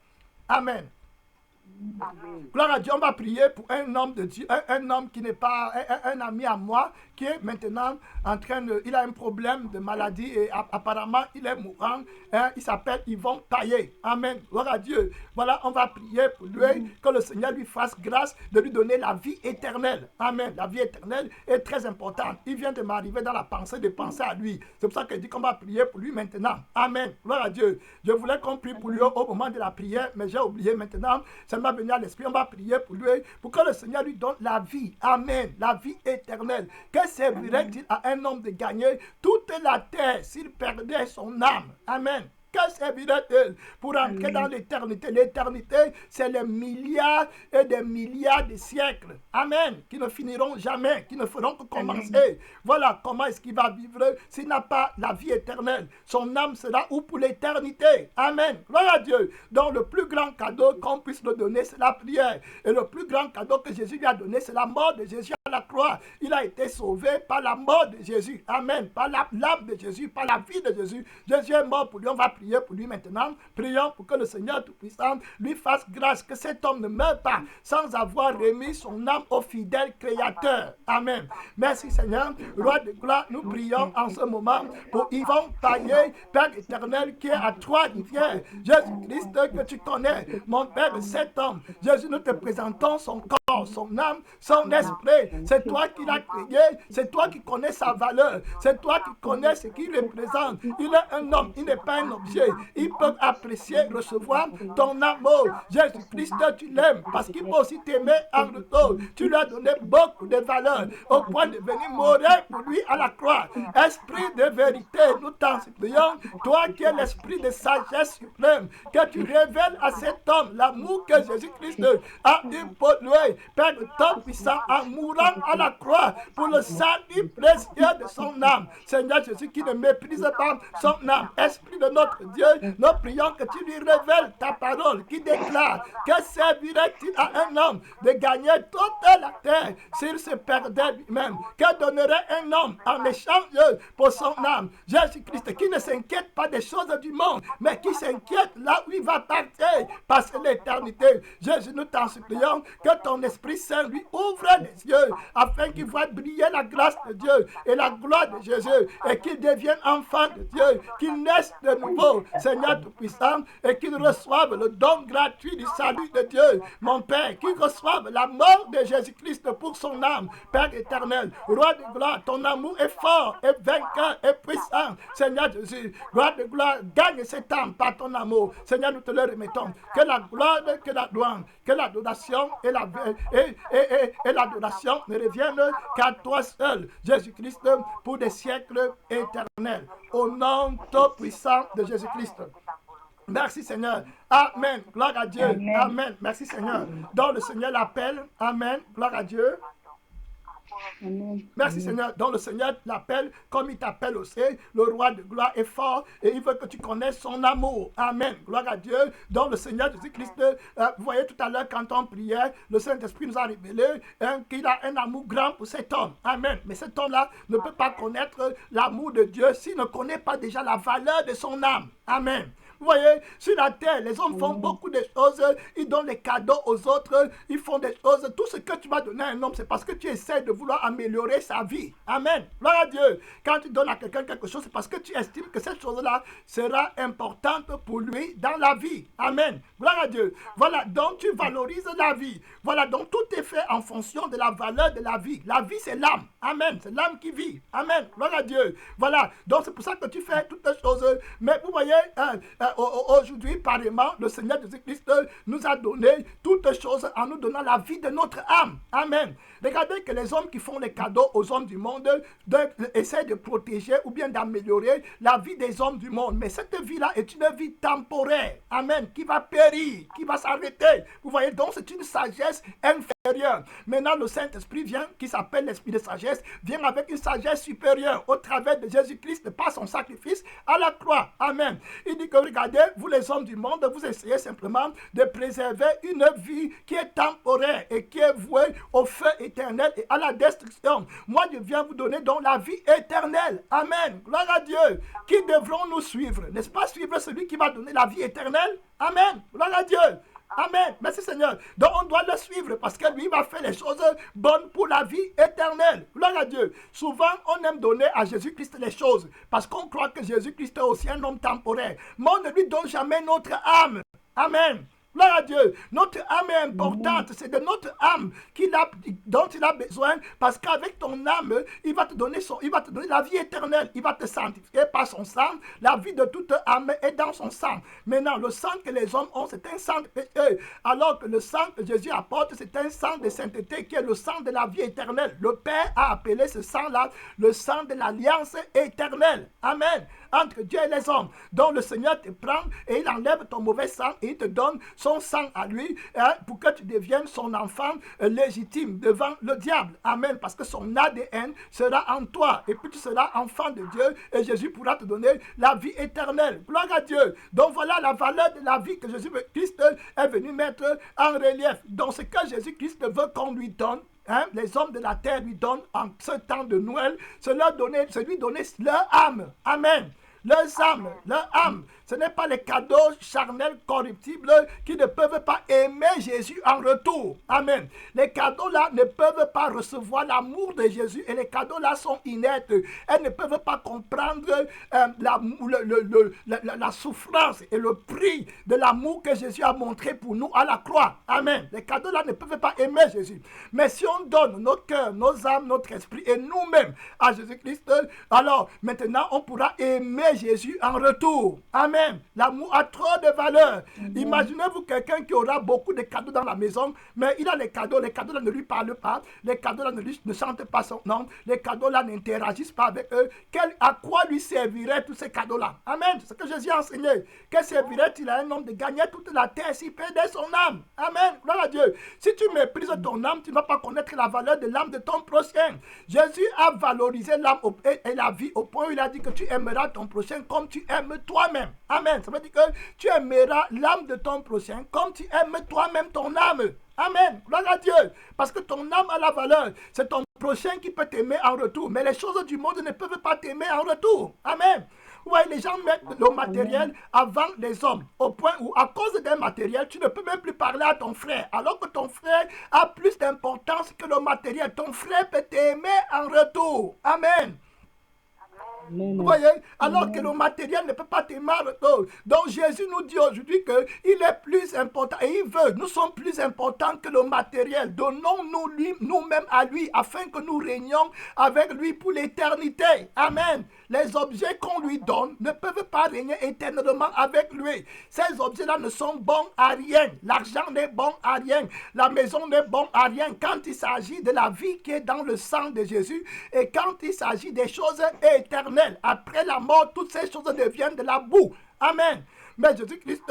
Amen. Gloire à Dieu, on va prier pour un homme de Dieu, un homme qui n'est pas un ami à moi, qui est maintenant en train de... Il a un problème de maladie et apparemment il est mourant. Il s'appelle Yvon Taillé. Amen. Gloire à Dieu. Voilà, on va prier pour lui, que le Seigneur lui fasse grâce de lui donner la vie éternelle. Amen. La vie éternelle est très importante. Il vient de m'arriver dans la pensée de penser à lui. C'est pour ça qu'il dit qu'on va prier pour lui maintenant. Amen. Gloire à Dieu. Je voulais qu'on prie pour lui au moment de la prière, mais j'ai oublié maintenant. Ça m'a venu à l'esprit. On va prier pour lui, pour que le Seigneur lui donne la vie. Amen. La vie éternelle. Que servirait-il à un homme de gagner toute la terre s'il perdait son âme? Amen. Que servirait-il pour entrer dans l'éternité? L'éternité, c'est les milliards et des milliards de siècles. Amen. Qui ne finiront jamais, qui ne feront que commencer. Voilà comment est-ce qu'il va vivre s'il n'a pas la vie éternelle. Son âme sera où pour l'éternité? Amen. Gloire à Dieu. Donc le plus grand cadeau qu'on puisse le donner, c'est la prière. Et le plus grand cadeau que Jésus lui a donné, c'est la mort de Jésus à la croix. Il a été sauvé par la mort de Jésus. Amen. Par l'âme de Jésus, par la vie de Jésus. Jésus est mort pour lui. On va prier pour lui maintenant. Prions pour que le Seigneur Tout-Puissant lui fasse grâce, que cet homme ne meure pas sans avoir remis son âme au fidèle Créateur. Amen. Merci Seigneur. Roi de gloire, nous prions en ce moment pour Yvon Taillé, Père éternel qui est à Trois-Rivières. Jésus-Christ que tu connais, mon Père, cet homme. Jésus, nous te présentons son corps, son âme, son esprit. C'est toi qui l'as créé, c'est toi qui connais sa valeur, c'est toi qui connais ce qu'il représente. Il est un homme, il n'est pas un objet. juger. Ils peuvent apprécier, recevoir ton amour. Jésus-Christ, tu l'aimes parce qu'il peut aussi t'aimer en retour. Tu lui as donné beaucoup de valeur au point de venir mourir pour lui à la croix. Esprit de vérité, nous t'en supplions, toi qui es l'esprit de sagesse suprême, que tu révèles à cet homme l'amour que Jésus-Christ a eu pour lui. Père de ton puissant, en mourant à la croix pour le salut précieux de son âme. Seigneur Jésus qui ne méprise pas son âme. Esprit de notre Dieu, nous prions que tu lui révèles ta parole qui déclare que servirait-il à un homme de gagner toute la terre s'il se perdait lui-même? Que donnerait un homme en échange pour son âme? Jésus-Christ qui ne s'inquiète pas des choses du monde, mais qui s'inquiète là où il va partir, passer l'éternité. Jésus, nous t'en supplions que ton Esprit Saint lui ouvre les yeux afin qu'il voie briller la grâce de Dieu et la gloire de Jésus et qu'il devienne enfant de Dieu, qu'il naisse de nouveau, Seigneur Tout-Puissant, et qu'il reçoive le don gratuit du salut de Dieu. Mon Père, qu'il reçoive la mort de Jésus-Christ pour son âme. Père éternel, Roi de gloire, ton amour est fort, est vainqueur, est puissant. Seigneur Jésus, Roi de gloire, gagne cette âme par ton amour. Seigneur, nous te le remettons. Que la gloire, que la louange, que l'adoration et l'adoration ne reviennent qu'à toi seul, Jésus-Christ, pour des siècles éternels. Au nom tout puissant de Jésus-Christ. Merci Seigneur. Amen. Gloire à Dieu. Amen. Amen. Merci Seigneur. Donc le Seigneur l'appelle. Amen. Gloire à Dieu. Amen. Merci Seigneur. Donc le Seigneur l'appelle comme il t'appelle aussi. Le roi de gloire est fort et il veut que tu connaisses son amour. Amen. Gloire à Dieu. Donc le Seigneur Jésus-Christ, vous voyez tout à l'heure quand on priait, le Saint-Esprit nous a révélé qu'il a un amour grand pour cet homme. Amen. Mais cet homme-là ne peut pas connaître l'amour de Dieu s'il ne connaît pas déjà la valeur de son âme. Amen. Vous voyez, sur la terre, les hommes font beaucoup de choses, ils donnent des cadeaux aux autres, ils font des choses. Tout ce que tu vas donner à un homme, c'est parce que tu essaies de vouloir améliorer sa vie. Amen. Gloire à Dieu. Quand tu donnes à quelqu'un quelque chose, c'est parce que tu estimes que cette chose-là sera importante pour lui dans la vie. Amen. Gloire à Dieu. Voilà, donc tu valorises la vie. Voilà, donc tout est fait en fonction de la valeur de la vie. La vie, c'est l'âme. Amen. C'est l'âme qui vit. Amen. Gloire à Dieu. Voilà, donc c'est pour ça que tu fais toutes les choses. Mais vous voyez, aujourd'hui, pareillement, le Seigneur Jésus-Christ nous a donné toutes choses en nous donnant la vie de notre âme. Amen. Regardez que les hommes qui font les cadeaux aux hommes du monde essaient de protéger ou bien d'améliorer la vie des hommes du monde. Mais cette vie-là est une vie temporaire. Amen. Qui va périr, qui va s'arrêter. Vous voyez, donc c'est une sagesse inférieure. Maintenant, le Saint-Esprit vient, qui s'appelle l'Esprit de sagesse, vient avec une sagesse supérieure au travers de Jésus-Christ par son sacrifice à la croix. Amen. Il dit que regardez, vous les hommes du monde, vous essayez simplement de préserver une vie qui est temporaire et qui est vouée au feu éternel et à la destruction. Moi, je viens vous donner donc la vie éternelle. Amen. Gloire à Dieu. Qui devrons-nous suivre? N'est-ce pas suivre celui qui va donner la vie éternelle? Amen. Gloire à Dieu. Amen. Merci Seigneur. Donc on doit le suivre parce que lui va faire les choses bonnes pour la vie éternelle. Gloire à Dieu. Souvent on aime donner à Jésus-Christ les choses parce qu'on croit que Jésus-Christ est aussi un homme temporaire. Mais on ne lui donne jamais notre âme. Amen. Gloire à Dieu. Notre âme est importante. C'est de notre âme dont il a besoin parce qu'avec ton âme, il va te donner la vie éternelle. Il va te sanctifier par son sang. La vie de toute âme est dans son sang. Maintenant, le sang que les hommes ont, c'est un sang de péché. Alors que le sang que Jésus apporte, c'est un sang de sainteté qui est le sang de la vie éternelle. Le Père a appelé ce sang-là le sang de l'alliance éternelle. Amen. Entre Dieu et les hommes. Donc le Seigneur te prend et il enlève ton mauvais sang et il te donne son sang à lui pour que tu deviennes son enfant légitime devant le diable. Amen. Parce que son ADN sera en toi et puis tu seras enfant de Dieu et Jésus pourra te donner la vie éternelle. Gloire à Dieu. Donc voilà la valeur de la vie que Jésus-Christ est venu mettre en relief. Donc ce que Jésus-Christ veut qu'on lui donne, les hommes de la terre lui donnent en ce temps de Noël, c'est lui donner leur âme. Amen. Leurs âmes, leur âme. Ce n'est pas les cadeaux charnels corruptibles qui ne peuvent pas aimer Jésus en retour. Amen. Les cadeaux-là ne peuvent pas recevoir l'amour de Jésus et les cadeaux-là sont inertes. Elles ne peuvent pas comprendre la souffrance et le prix de l'amour que Jésus a montré pour nous à la croix. Amen. Les cadeaux-là ne peuvent pas aimer Jésus. Mais si on donne nos cœurs, nos âmes, notre esprit et nous-mêmes à Jésus-Christ, alors maintenant on pourra aimer Jésus en retour. Amen. Amen. L'amour a trop de valeur. Imaginez-vous quelqu'un qui aura beaucoup de cadeaux dans la maison, mais il a les cadeaux là ne lui parlent pas, les cadeaux là ne chantent pas son nom, les cadeaux là n'interagissent pas avec eux. À quoi lui serviraient tous ces cadeaux là? Amen. C'est ce que Jésus a enseigné. Que servirait-il à un homme de gagner toute la terre s'il perdait son âme? Amen. Gloire à Dieu. Si tu méprises ton âme, tu ne vas pas connaître la valeur de l'âme de ton prochain. Jésus a valorisé l'âme et la vie au point où il a dit que tu aimeras ton prochain comme tu aimes toi-même. Amen. Ça veut dire que tu aimeras l'âme de ton prochain comme tu aimes toi-même ton âme. Amen. Gloire à Dieu. Parce que ton âme a la valeur. C'est ton prochain qui peut t'aimer en retour. Mais les choses du monde ne peuvent pas t'aimer en retour. Amen. Vous voyez, les gens mettent le matériel avant les hommes. Au point où, à cause d'un matériel, tu ne peux même plus parler à ton frère. Alors que ton frère a plus d'importance que le matériel. Ton frère peut t'aimer en retour. Amen. Vous voyez, alors que le matériel ne peut pas t'aimer en retour. Donc Jésus nous dit aujourd'hui qu'il est plus important et il veut, nous sommes plus importants que le matériel. Donnons-nous nous-mêmes à lui afin que nous régnions avec lui pour l'éternité. Amen. Les objets qu'on lui donne ne peuvent pas régner éternellement avec lui. Ces objets-là ne sont bons à rien. L'argent n'est bon à rien. La maison n'est bon à rien. Quand il s'agit de la vie qui est dans le sang de Jésus et quand il s'agit des choses éternelles. Après la mort, toutes ces choses deviennent de la boue. Amen. Mais Jésus-Christ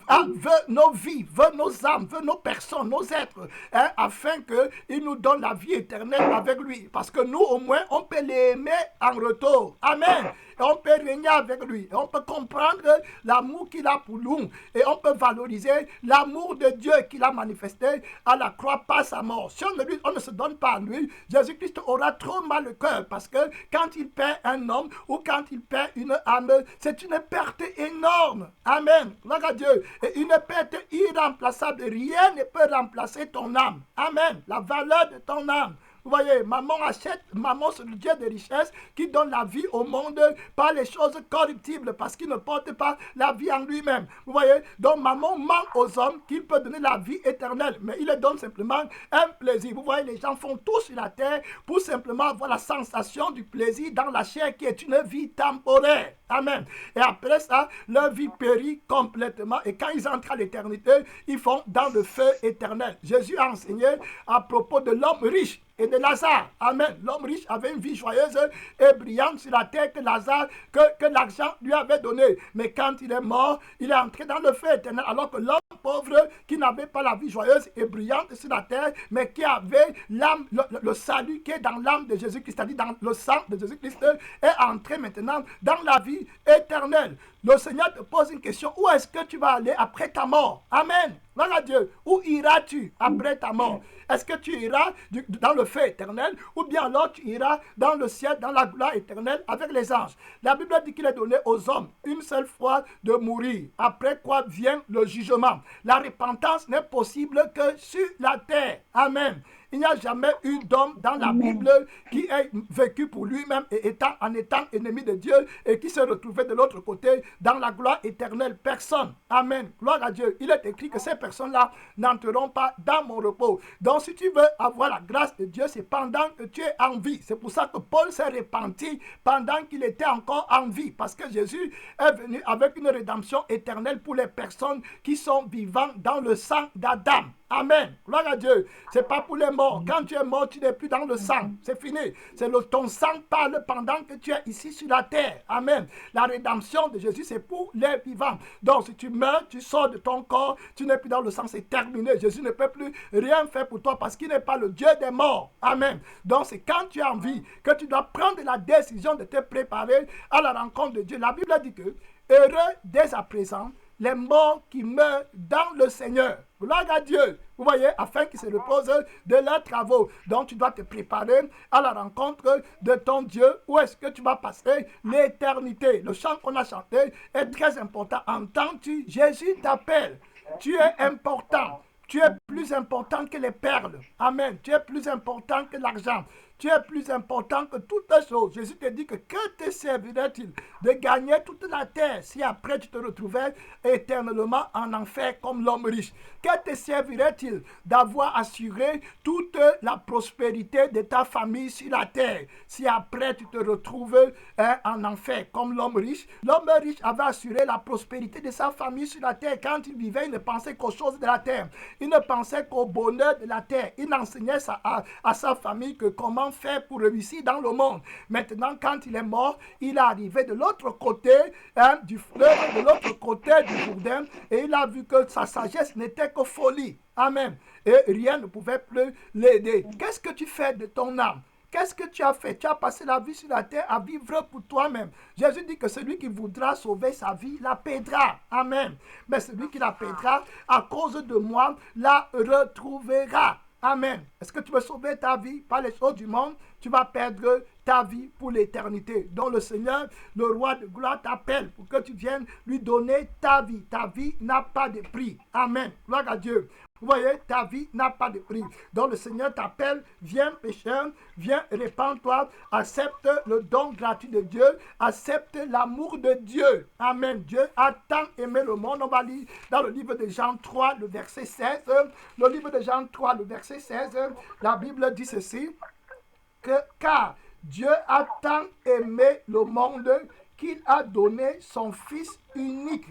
veut nos vies, veut nos âmes, veut nos personnes, nos êtres, afin qu'il nous donne la vie éternelle avec lui. Parce que nous, au moins, on peut l'aimer en retour. Amen. Et on peut régner avec lui. Et on peut comprendre l'amour qu'il a pour nous. Et on peut valoriser l'amour de Dieu qu'il a manifesté à la croix par sa mort. Si on ne se donne pas à lui, Jésus-Christ aura trop mal le cœur. Parce que quand il perd un homme ou quand il perd une âme, c'est une perte énorme. Amen. Gloire à Dieu. Et une perte irremplaçable. Rien ne peut remplacer ton âme. Amen. La valeur de ton âme. Vous voyez, maman c'est le Dieu des richesses qui donne la vie au monde par les choses corruptibles parce qu'il ne porte pas la vie en lui-même. Vous voyez, donc maman ment aux hommes qu'il peut donner la vie éternelle, mais il leur donne simplement un plaisir. Vous voyez, les gens font tout sur la terre pour simplement avoir la sensation du plaisir dans la chair qui est une vie temporaire. Amen. Et après ça, leur vie périt complètement. Et quand ils entrent à l'éternité, ils font dans le feu éternel. Jésus a enseigné à propos de l'homme riche et de Lazare. Amen. L'homme riche avait une vie joyeuse et brillante sur la terre que l'argent lui avait donné. Mais quand il est mort, il est entré dans le feu éternel. Alors que l'homme pauvre qui n'avait pas la vie joyeuse et brillante sur la terre, mais qui avait l'âme, le salut qui est dans l'âme de Jésus-Christ, c'est-à-dire dans le sang de Jésus-Christ, est entré maintenant dans la vie éternelle. Le Seigneur te pose une question. Où est-ce que tu vas aller après ta mort? Amen. Voilà Dieu. Où iras-tu après ta mort? Est-ce que tu iras dans le feu éternel ou bien alors tu iras dans le ciel, dans la gloire éternelle avec les anges? La Bible dit qu'il est donné aux hommes une seule fois de mourir. Après quoi vient le jugement. La repentance n'est possible que sur la terre. Amen. Il n'y a jamais eu d'homme dans la Bible qui ait vécu pour lui-même en étant ennemi de Dieu et qui s'est retrouvé de l'autre côté dans la gloire éternelle. Personne. Amen. Gloire à Dieu. Il est écrit que ces personnes-là n'entreront pas dans mon repos. Donc si tu veux avoir la grâce de Dieu, c'est pendant que tu es en vie. C'est pour ça que Paul s'est repenti pendant qu'il était encore en vie. Parce que Jésus est venu avec une rédemption éternelle pour les personnes qui sont vivantes dans le sang d'Adam. Amen. Gloire à Dieu. C'est pas pour les morts. Quand tu es mort, tu n'es plus dans le sang. C'est fini. Ton sang parle pendant que tu es ici sur la terre. Amen. La rédemption de Jésus, c'est pour les vivants. Donc, si tu meurs, tu sors de ton corps, tu n'es plus dans le sang, c'est terminé. Jésus ne peut plus rien faire pour toi parce qu'il n'est pas le Dieu des morts. Amen. Donc, c'est quand tu es en vie que tu dois prendre la décision de te préparer à la rencontre de Dieu. La Bible dit que heureux dès à présent les morts qui meurent dans le Seigneur. Gloire à Dieu. Vous voyez, afin qu'ils se reposent de leurs travaux. Donc, tu dois te préparer à la rencontre de ton Dieu. Où est-ce que tu vas passer l'éternité? Le chant qu'on a chanté est très important. Entends-tu? Jésus t'appelle. Tu es important. Tu es plus important que les perles. Amen. Tu es plus important que l'argent. Tu es plus important que toutes choses. Jésus te dit que te servirait-il de gagner toute la terre si après tu te retrouvais éternellement en enfer comme l'homme riche? Que te servirait-il d'avoir assuré toute la prospérité de ta famille sur la terre si après tu te retrouves en enfer comme l'homme riche? L'homme riche avait assuré la prospérité de sa famille sur la terre. Quand il vivait, il ne pensait qu'aux choses de la terre. Il ne pensait qu'au bonheur de la terre. Il enseignait à sa famille que comment faire pour réussir dans le monde. Maintenant, quand il est mort, il est arrivé de l'autre côté du fleuve, de l'autre côté du Jourdain, et il a vu que sa sagesse n'était que folie. Amen. Et rien ne pouvait plus l'aider. Qu'est-ce que tu fais de ton âme? Qu'est-ce que tu as fait? Tu as passé la vie sur la terre à vivre pour toi-même. Jésus dit que celui qui voudra sauver sa vie la perdra. Amen. Mais celui qui la perdra à cause de moi la retrouvera. Amen. Est-ce que tu veux sauver ta vie par les choses du monde? Tu vas perdre ta vie pour l'éternité. Donc le Seigneur, le roi de gloire, t'appelle pour que tu viennes lui donner ta vie. Ta vie n'a pas de prix. Amen. Gloire à Dieu. Vous voyez, ta vie n'a pas de prix. Donc le Seigneur t'appelle, viens pécheur, viens répands-toi, accepte le don gratuit de Dieu, accepte l'amour de Dieu. Amen. Dieu a tant aimé le monde. On va lire dans le livre de Jean 3, le verset 16. Le livre de Jean 3, le verset 16, la Bible dit ceci, car Dieu a tant aimé le monde qu'il a donné son Fils unique,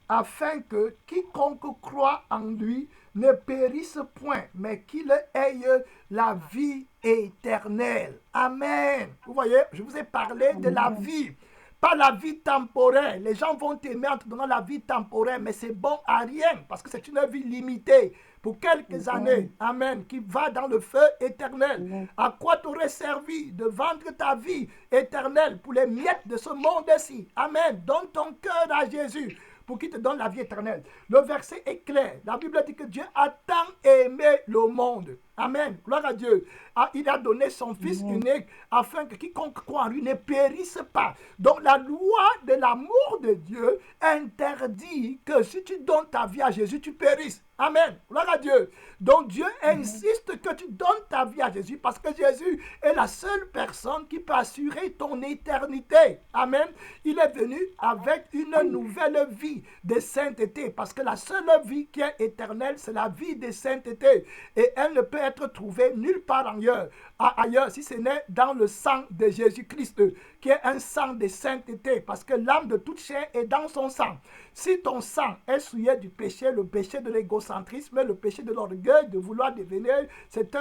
afin que quiconque croit en lui ne périsse point, mais qu'il ait la vie éternelle. Amen. Vous voyez, je vous ai parlé de la vie, pas la vie temporaire. Les gens vont t'aimer en te donnant la vie temporaire, mais c'est bon à rien, parce que c'est une vie limitée, pour quelques années. Amen. Qui va dans le feu éternel. À quoi t'aurais servi de vendre ta vie éternelle pour les miettes de ce monde-ci? Amen. Donne ton cœur à Jésus pour qu'il te donne la vie éternelle. Le verset est clair. La Bible dit que Dieu a tant aimé le monde. Amen. Gloire à Dieu. Il a donné son Fils unique afin que quiconque croit en lui ne périsse pas. Donc la loi de l'amour de Dieu interdit que si tu donnes ta vie à Jésus, tu périsses. Amen. Gloire à Dieu. Donc Dieu insiste que tu donnes ta vie à Jésus parce que Jésus est la seule personne qui peut assurer ton éternité. Amen. Il est venu avec une nouvelle vie de sainteté parce que la seule vie qui est éternelle, c'est la vie de sainteté. Et elle ne peut être trouvée nulle part ailleurs si ce n'est dans le sang de Jésus-Christ, qui est un sang de sainteté, parce que l'âme de toute chair est dans son sang. Si ton sang est souillé du péché, le péché de l'égocentrisme, le péché de l'orgueil, de vouloir devenir, c'est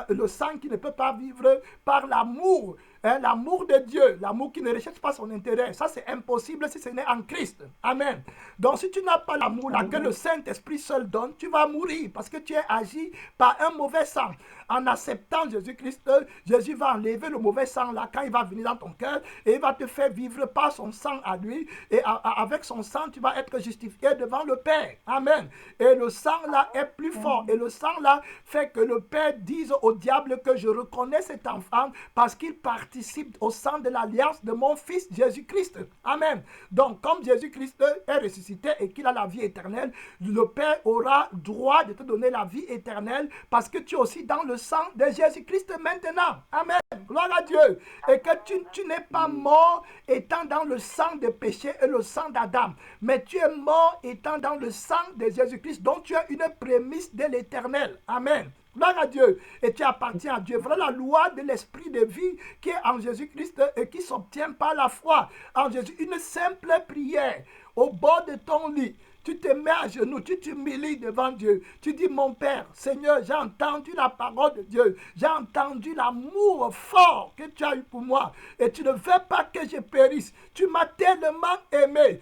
le sang qui ne peut pas vivre par l'amour. L'amour de Dieu, l'amour qui ne recherche pas son intérêt, ça c'est impossible si ce n'est en Christ. Amen. Donc si tu n'as pas l'amour là que le Saint-Esprit seul donne, tu vas mourir parce que tu es agi par un mauvais sang. En acceptant Jésus-Christ, Jésus va enlever le mauvais sang là quand il va venir dans ton cœur et il va te faire vivre par son sang à lui, et avec son sang tu vas être justifié devant le Père. Amen. Et le sang là est plus fort, et le sang là fait que le Père dise au diable que je reconnais cet enfant parce qu'il participe au sang de l'alliance de mon Fils Jésus-Christ. Amen. Donc comme Jésus-Christ est ressuscité et qu'il a la vie éternelle, le Père aura droit de te donner la vie éternelle parce que tu es aussi dans le sang de Jésus-Christ maintenant. Amen. Gloire à Dieu. Et que tu n'es pas mort étant dans le sang de péché et le sang d'Adam, mais tu es mort étant dans le sang de Jésus-Christ, donc tu as une prémisse de l'éternel. Amen. Gloire à Dieu. Et tu appartiens à Dieu. Voilà la loi de l'esprit de vie qui est en Jésus-Christ et qui s'obtient par la foi en Jésus. Une simple prière au bord de ton lit. Tu te mets à genoux, tu t'humilies devant Dieu. Tu dis, mon Père, Seigneur, j'ai entendu la parole de Dieu. J'ai entendu l'amour fort que tu as eu pour moi. Et tu ne veux pas que je périsse. Tu m'as tellement aimé,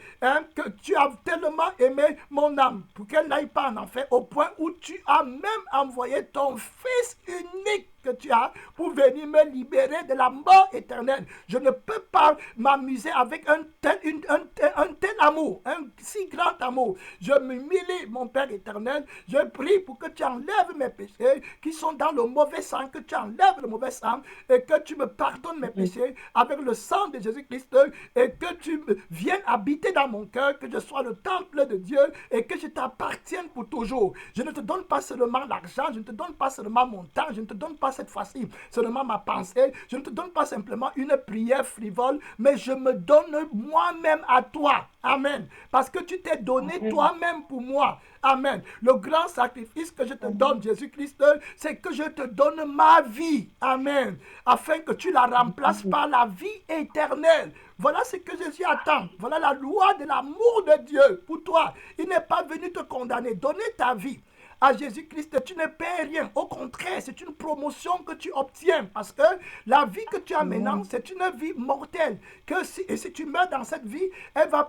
que tu as tellement aimé mon âme pour qu'elle n'aille pas en enfer, au point où tu as même envoyé ton Fils unique que tu as pour venir me libérer de la mort éternelle. Je ne peux pas m'amuser avec un tel amour, un si grand amour. Je m'humilie, mon Père éternel. Je prie pour que tu enlèves mes péchés qui sont dans le mauvais sang, que tu enlèves le mauvais sang et que tu me pardonnes mes péchés avec le sang de Jésus-Christ et que tu viennes habiter dans mon cœur, que je sois le temple de Dieu et que je t'appartienne pour toujours. Je ne te donne pas seulement l'argent, je ne te donne pas seulement mon temps, je ne te donne pas pas cette fois-ci seulement ma pensée, je ne te donne pas simplement une prière frivole, mais je me donne moi-même à toi. Amen. Parce que tu t'es donné toi-même pour moi. Amen. Le grand sacrifice que je te donne, Jésus-Christ, c'est que je te donne ma vie. Amen. Afin que tu la remplaces par la vie éternelle. Voilà ce que Jésus attend. Voilà la loi de l'amour de Dieu pour toi. Il n'est pas venu te condamner. Donner ta vie à Jésus-Christ, tu ne paies rien. Au contraire, c'est une promotion que tu obtiens. Parce que la vie que tu as maintenant, c'est une vie mortelle. Et si tu meurs dans cette vie,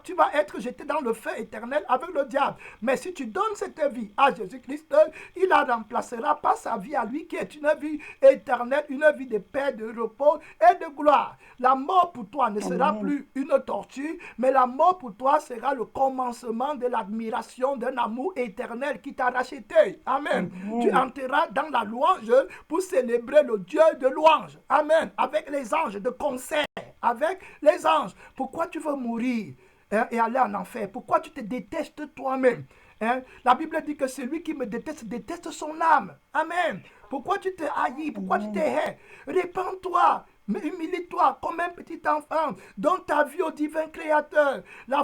tu vas être jeté dans le feu éternel avec le diable. Mais si tu donnes cette vie à Jésus-Christ, il la remplacera par sa vie à lui, qui est une vie éternelle, une vie de paix, de repos et de gloire. La mort pour toi ne sera plus une torture, mais la mort pour toi sera le commencement de l'admiration d'un amour éternel qui t'a racheté. Amen. Tu entreras dans la louange pour célébrer le Dieu de louange. Amen. Avec les anges de concert. Avec les anges. Pourquoi tu veux mourir et aller en enfer? Pourquoi tu te détestes toi-même? La Bible dit que celui qui me déteste, déteste son âme. Amen. Pourquoi tu te haïs? Pourquoi tu te hais? Répands-toi. Mais humilie-toi comme un petit enfant. Donne ta vie au divin créateur. La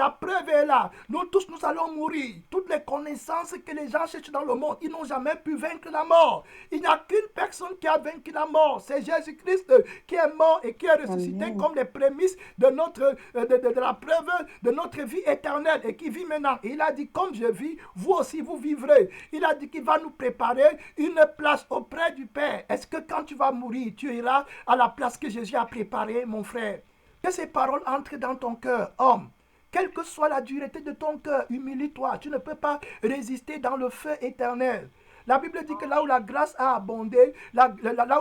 preuve est là. Nous tous, nous allons mourir. Toutes les connaissances que les gens cherchent dans le monde, ils n'ont jamais pu vaincre la mort. Il n'y a qu'une personne qui a vaincu la mort. C'est Jésus-Christ qui est mort et qui est ressuscité comme les prémices de la preuve de notre vie éternelle et qui vit maintenant. Et il a dit, comme je vis, vous aussi vous vivrez. Il a dit qu'il va nous préparer une place auprès du Père. Est-ce que quand tu vas mourir, tu iras à la place que Jésus a préparée, mon frère? Que ces paroles entrent dans ton cœur, homme. Quelle que soit la dureté de ton cœur, humilie-toi. Tu ne peux pas résister dans le feu éternel. La Bible dit que là où la grâce a abondé, là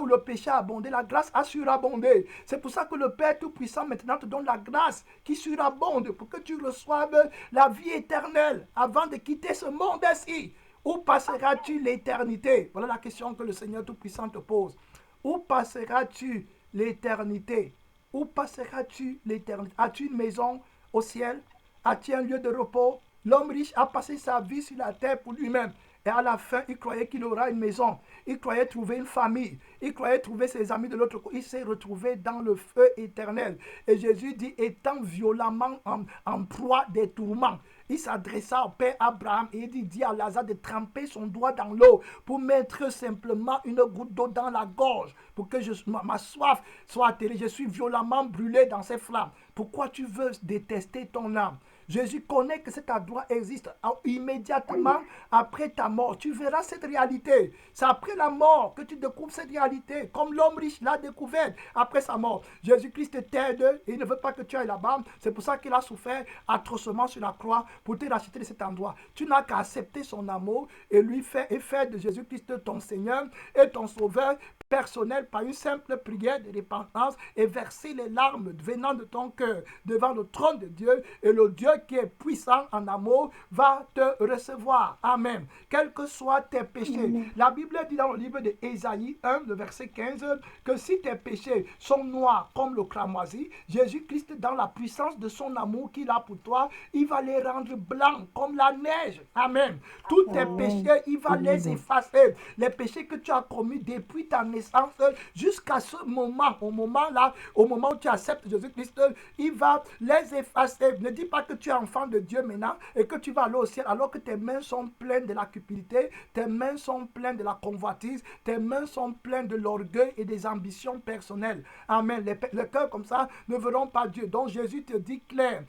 où le péché a abondé, la grâce a surabondé. C'est pour ça que le Père Tout-Puissant maintenant te donne la grâce qui surabonde pour que tu reçoives la vie éternelle avant de quitter ce monde-ci. Où passeras-tu l'éternité? Voilà la question que le Seigneur Tout-Puissant te pose. Où passeras-tu l'éternité? Où passeras-tu l'éternité? As-tu une maison au ciel? As-tu un lieu de repos? L'homme riche a passé sa vie sur la terre pour lui-même. Et à la fin, il croyait qu'il aura une maison. Il croyait trouver une famille. Il croyait trouver ses amis de l'autre côté. Il s'est retrouvé dans le feu éternel. Et Jésus dit, étant violemment en proie des tourments, il s'adressa au Père Abraham et il dit à Lazare de tremper son doigt dans l'eau pour mettre simplement une goutte d'eau dans la gorge pour que ma soif soit atterrée. Je suis violemment brûlé dans ces flammes. Pourquoi tu veux détester ton âme? Jésus connaît que cet endroit existe. Immédiatement après ta mort, tu verras cette réalité. C'est après la mort que tu découvres cette réalité, comme l'homme riche l'a découvert après sa mort. Jésus-Christ t'aide et il ne veut pas que tu ailles là-bas. C'est pour ça qu'il a souffert atrocement sur la croix pour te racheter de cet endroit. Tu n'as qu'à accepter son amour et lui faire de Jésus-Christ ton Seigneur et ton Sauveur personnel par une simple prière de repentance et verser les larmes venant de ton cœur devant le trône de Dieu, et le Dieu qui est puissant en amour va te recevoir. Amen. Quels que soient tes péchés. La Bible dit dans le livre de Ésaïe 1, le verset 15, que si tes péchés sont noirs comme le cramoisi, Jésus-Christ, dans la puissance de son amour qu'il a pour toi, il va les rendre blancs comme la neige. Amen. Tous tes péchés, il va les effacer. Les péchés que tu as commis depuis ta naissance jusqu'à ce moment, au moment où tu acceptes Jésus-Christ, il va les effacer. Ne dis pas que tu es enfant de Dieu maintenant et que tu vas aller au ciel alors que tes mains sont pleines de la cupidité, tes mains sont pleines de la convoitise, tes mains sont pleines de l'orgueil et des ambitions personnelles. Amen. Les cœurs comme ça ne verront pas Dieu. Donc Jésus te dit clair,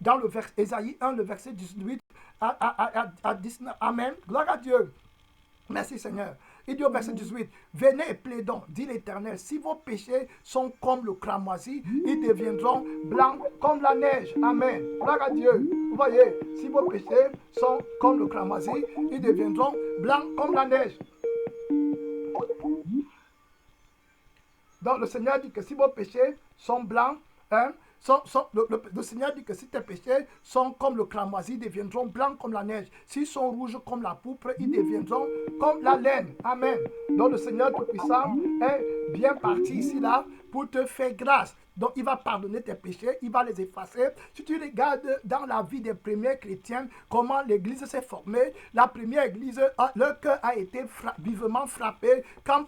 dans le Ésaïe 1, le verset 18 à 19. Amen. Gloire à Dieu. Merci Seigneur. Il dit au verset 18, venez et plaidons, dit l'Éternel, si vos péchés sont comme le cramoisi, ils deviendront blancs comme la neige. Amen. Gloire à Dieu. Vous voyez, si vos péchés sont comme le cramoisi, ils deviendront blancs comme la neige. Donc le Seigneur dit que si vos péchés sont blancs, le Seigneur dit que si tes péchés sont comme le cramoisi, ils deviendront blancs comme la neige. S'ils sont rouges comme la pourpre, ils deviendront comme la laine. Amen. Donc le Seigneur Tout-Puissant est bien parti ici là pour te faire grâce. Donc, il va pardonner tes péchés, il va les effacer. Si tu regardes dans la vie des premiers chrétiens, comment l'église s'est formée, la première église, leur cœur a été vivement frappé quand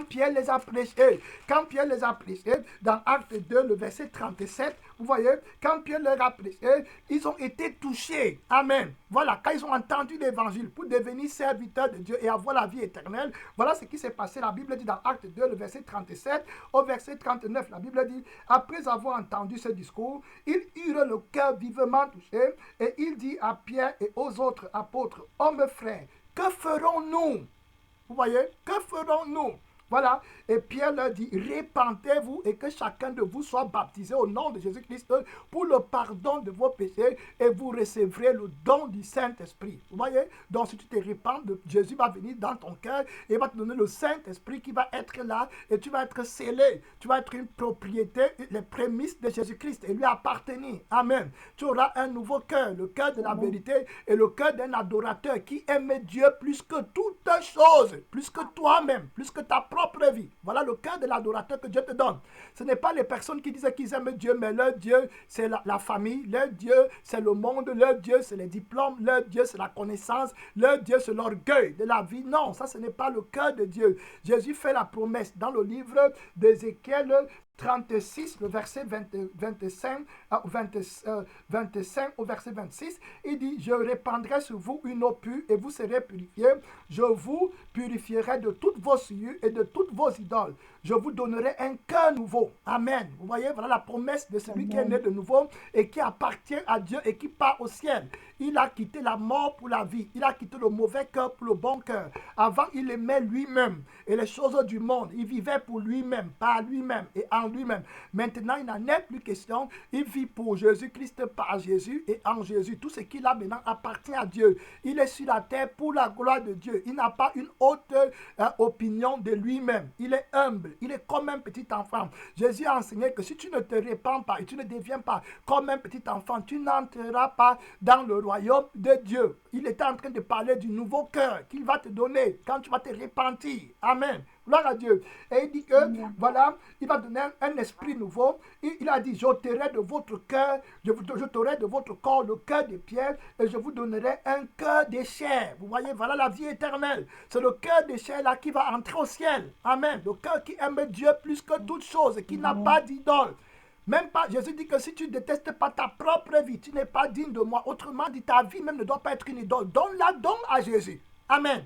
Pierre les a prêchés. Quand Pierre les a prêchés, dans Acte 2, le verset 37, vous voyez, quand Pierre leur a prêché, ils ont été touchés. Amen. Voilà, quand ils ont entendu l'évangile pour devenir serviteurs de Dieu et avoir la vie éternelle, voilà ce qui s'est passé. La Bible dit dans Acte 2, le verset 37, au verset 39, la Bible dit, après avoir entendu ce discours, ils eurent le cœur vivement touché et il dit à Pierre et aux autres apôtres, hommes frères, que ferons-nous? Vous voyez, que ferons-nous? Voilà, et Pierre leur dit, répentez-vous et que chacun de vous soit baptisé au nom de Jésus-Christ pour le pardon de vos péchés et vous recevrez le don du Saint-Esprit. Vous voyez, donc si tu te répands, Jésus va venir dans ton cœur et va te donner le Saint-Esprit qui va être là et tu vas être scellé, tu vas être une propriété, les prémices de Jésus-Christ et lui appartenir. Amen. Tu auras un nouveau cœur, le cœur de la vérité et le cœur d'un adorateur qui aime Dieu plus que toute chose, plus que toi-même, plus que ta propre vie. Voilà le cœur de l'adorateur que Dieu te donne. Ce n'est pas les personnes qui disent qu'ils aiment Dieu, mais leur Dieu, c'est la famille, leur Dieu, c'est le monde, leur Dieu, c'est les diplômes, leur Dieu, c'est la connaissance, leur Dieu, c'est l'orgueil de la vie. Non, ça, ce n'est pas le cœur de Dieu. Jésus fait la promesse dans le livre d'Ézéchiel 36, le verset 25 au verset 26, il dit, je répandrai sur vous une eau pure et vous serez purifiés. Je vous purifierai de toutes vos souillures et de toutes vos idoles. Je vous donnerai un cœur nouveau. Amen. Vous voyez, voilà la promesse de celui qui est né de nouveau et qui appartient à Dieu et qui part au ciel. Il a quitté la mort pour la vie. Il a quitté le mauvais cœur pour le bon cœur. Avant, il aimait lui-même et les choses du monde. Il vivait pour lui-même, par lui-même et en lui-même. Maintenant, il n'en est plus question. Il vit pour Jésus-Christ, par Jésus et en Jésus. Tout ce qu'il a maintenant appartient à Dieu. Il est sur la terre pour la gloire de Dieu. Il n'a pas une haute opinion de lui-même. Il est humble. Il est comme un petit enfant. Jésus a enseigné que si tu ne te répands pas et tu ne deviens pas comme un petit enfant, tu n'entreras pas dans le royaume de Dieu. Il était en train de parler du nouveau cœur qu'il va te donner quand tu vas te repentir. Amen. Gloire à Dieu. Et il dit que, voilà, il va donner un esprit nouveau. Il a dit, j'ôterai de votre cœur, j'ôterai de votre corps le cœur de pierre et je vous donnerai un cœur de chair. Vous voyez, voilà la vie éternelle. C'est le cœur de chair là qui va entrer au ciel. Amen. Le cœur qui aime Dieu plus que toute chose, qui n'a pas d'idole. Même pas, Jésus dit que si tu ne détestes pas ta propre vie, tu n'es pas digne de moi. Autrement dit, ta vie même ne doit pas être une idole. Donne-la donc à Jésus. Amen.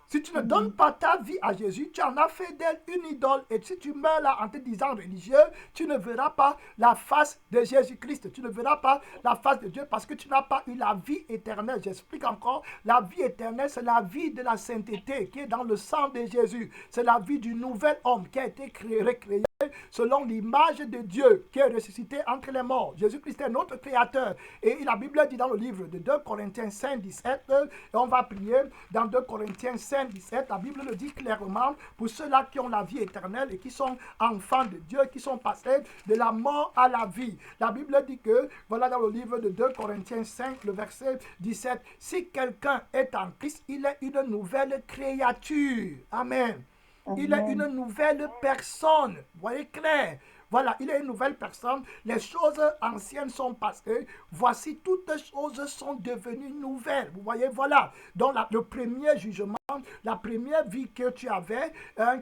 Si tu ne donnes pas ta vie à Jésus, tu en as fait d'elle une idole. Et si tu meurs là en te disant religieux, tu ne verras pas la face de Jésus-Christ. Tu ne verras pas la face de Dieu parce que tu n'as pas eu la vie éternelle. J'explique encore. La vie éternelle, c'est la vie de la sainteté qui est dans le sang de Jésus. C'est la vie du nouvel homme qui a été recréé selon l'image de Dieu qui est ressuscité entre les morts. Jésus-Christ est notre créateur. Et la Bible dit dans le livre de 2 Corinthiens 5, 17, et on va prier dans 2 Corinthiens 5, 17, la Bible le dit clairement, pour ceux-là qui ont la vie éternelle et qui sont enfants de Dieu, qui sont passés de la mort à la vie. La Bible dit que, voilà dans le livre de 2 Corinthiens 5, le verset 17, si quelqu'un est en Christ, il est une nouvelle créature. Amen. Il est une nouvelle personne. Vous voyez clair? Voilà, il est une nouvelle personne. Les choses anciennes sont passées. Voici, toutes choses sont devenues nouvelles. Vous voyez, voilà. Donc, le premier jugement, la première vie que tu avais,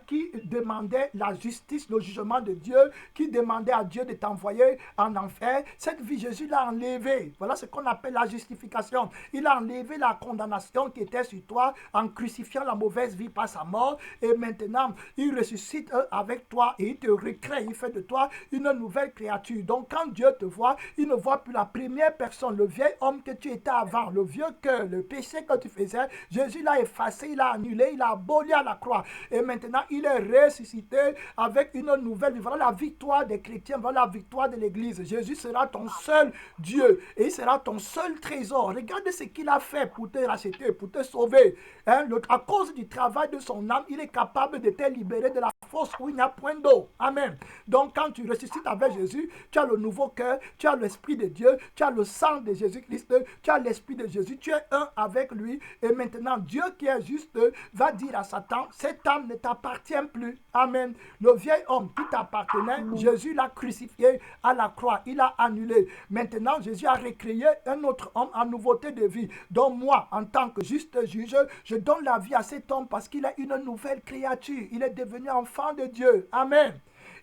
qui demandait la justice, le jugement de Dieu, qui demandait à Dieu de t'envoyer en enfer, cette vie, Jésus l'a enlevée. Voilà ce qu'on appelle la justification. Il a enlevé la condamnation qui était sur toi en crucifiant la mauvaise vie par sa mort. Et maintenant, il ressuscite avec toi et il te recrée. Il fait de toi une nouvelle créature. Donc, quand Dieu te voit, il ne voit plus la première personne, le vieil homme que tu étais avant, le vieux cœur, le péché que tu faisais. Jésus l'a effacé, il l'a annulé, il l'a aboli à la croix. Et maintenant, il est ressuscité avec une nouvelle vie. Voilà la victoire des chrétiens, voilà la victoire de l'Église. Jésus sera ton seul Dieu et il sera ton seul trésor. Regarde ce qu'il a fait pour te racheter, pour te sauver. À cause du travail de son âme, il est capable de te libérer de la fosse où il n'y a point d'eau. Amen. Donc, quand tu ressuscites avec Jésus, tu as le nouveau cœur, tu as l'Esprit de Dieu, tu as le sang de Jésus-Christ, tu as l'Esprit de Jésus, tu es un avec lui. Et maintenant, Dieu qui est juste juste va dire à Satan, cette âme ne t'appartient plus. Amen. Le vieil homme qui t'appartenait, Jésus l'a crucifié à la croix. Il a annulé. Maintenant, Jésus a recréé un autre homme en nouveauté de vie. Donc moi, en tant que juste juge, je donne la vie à cet homme parce qu'il est une nouvelle créature. Il est devenu enfant de Dieu. Amen.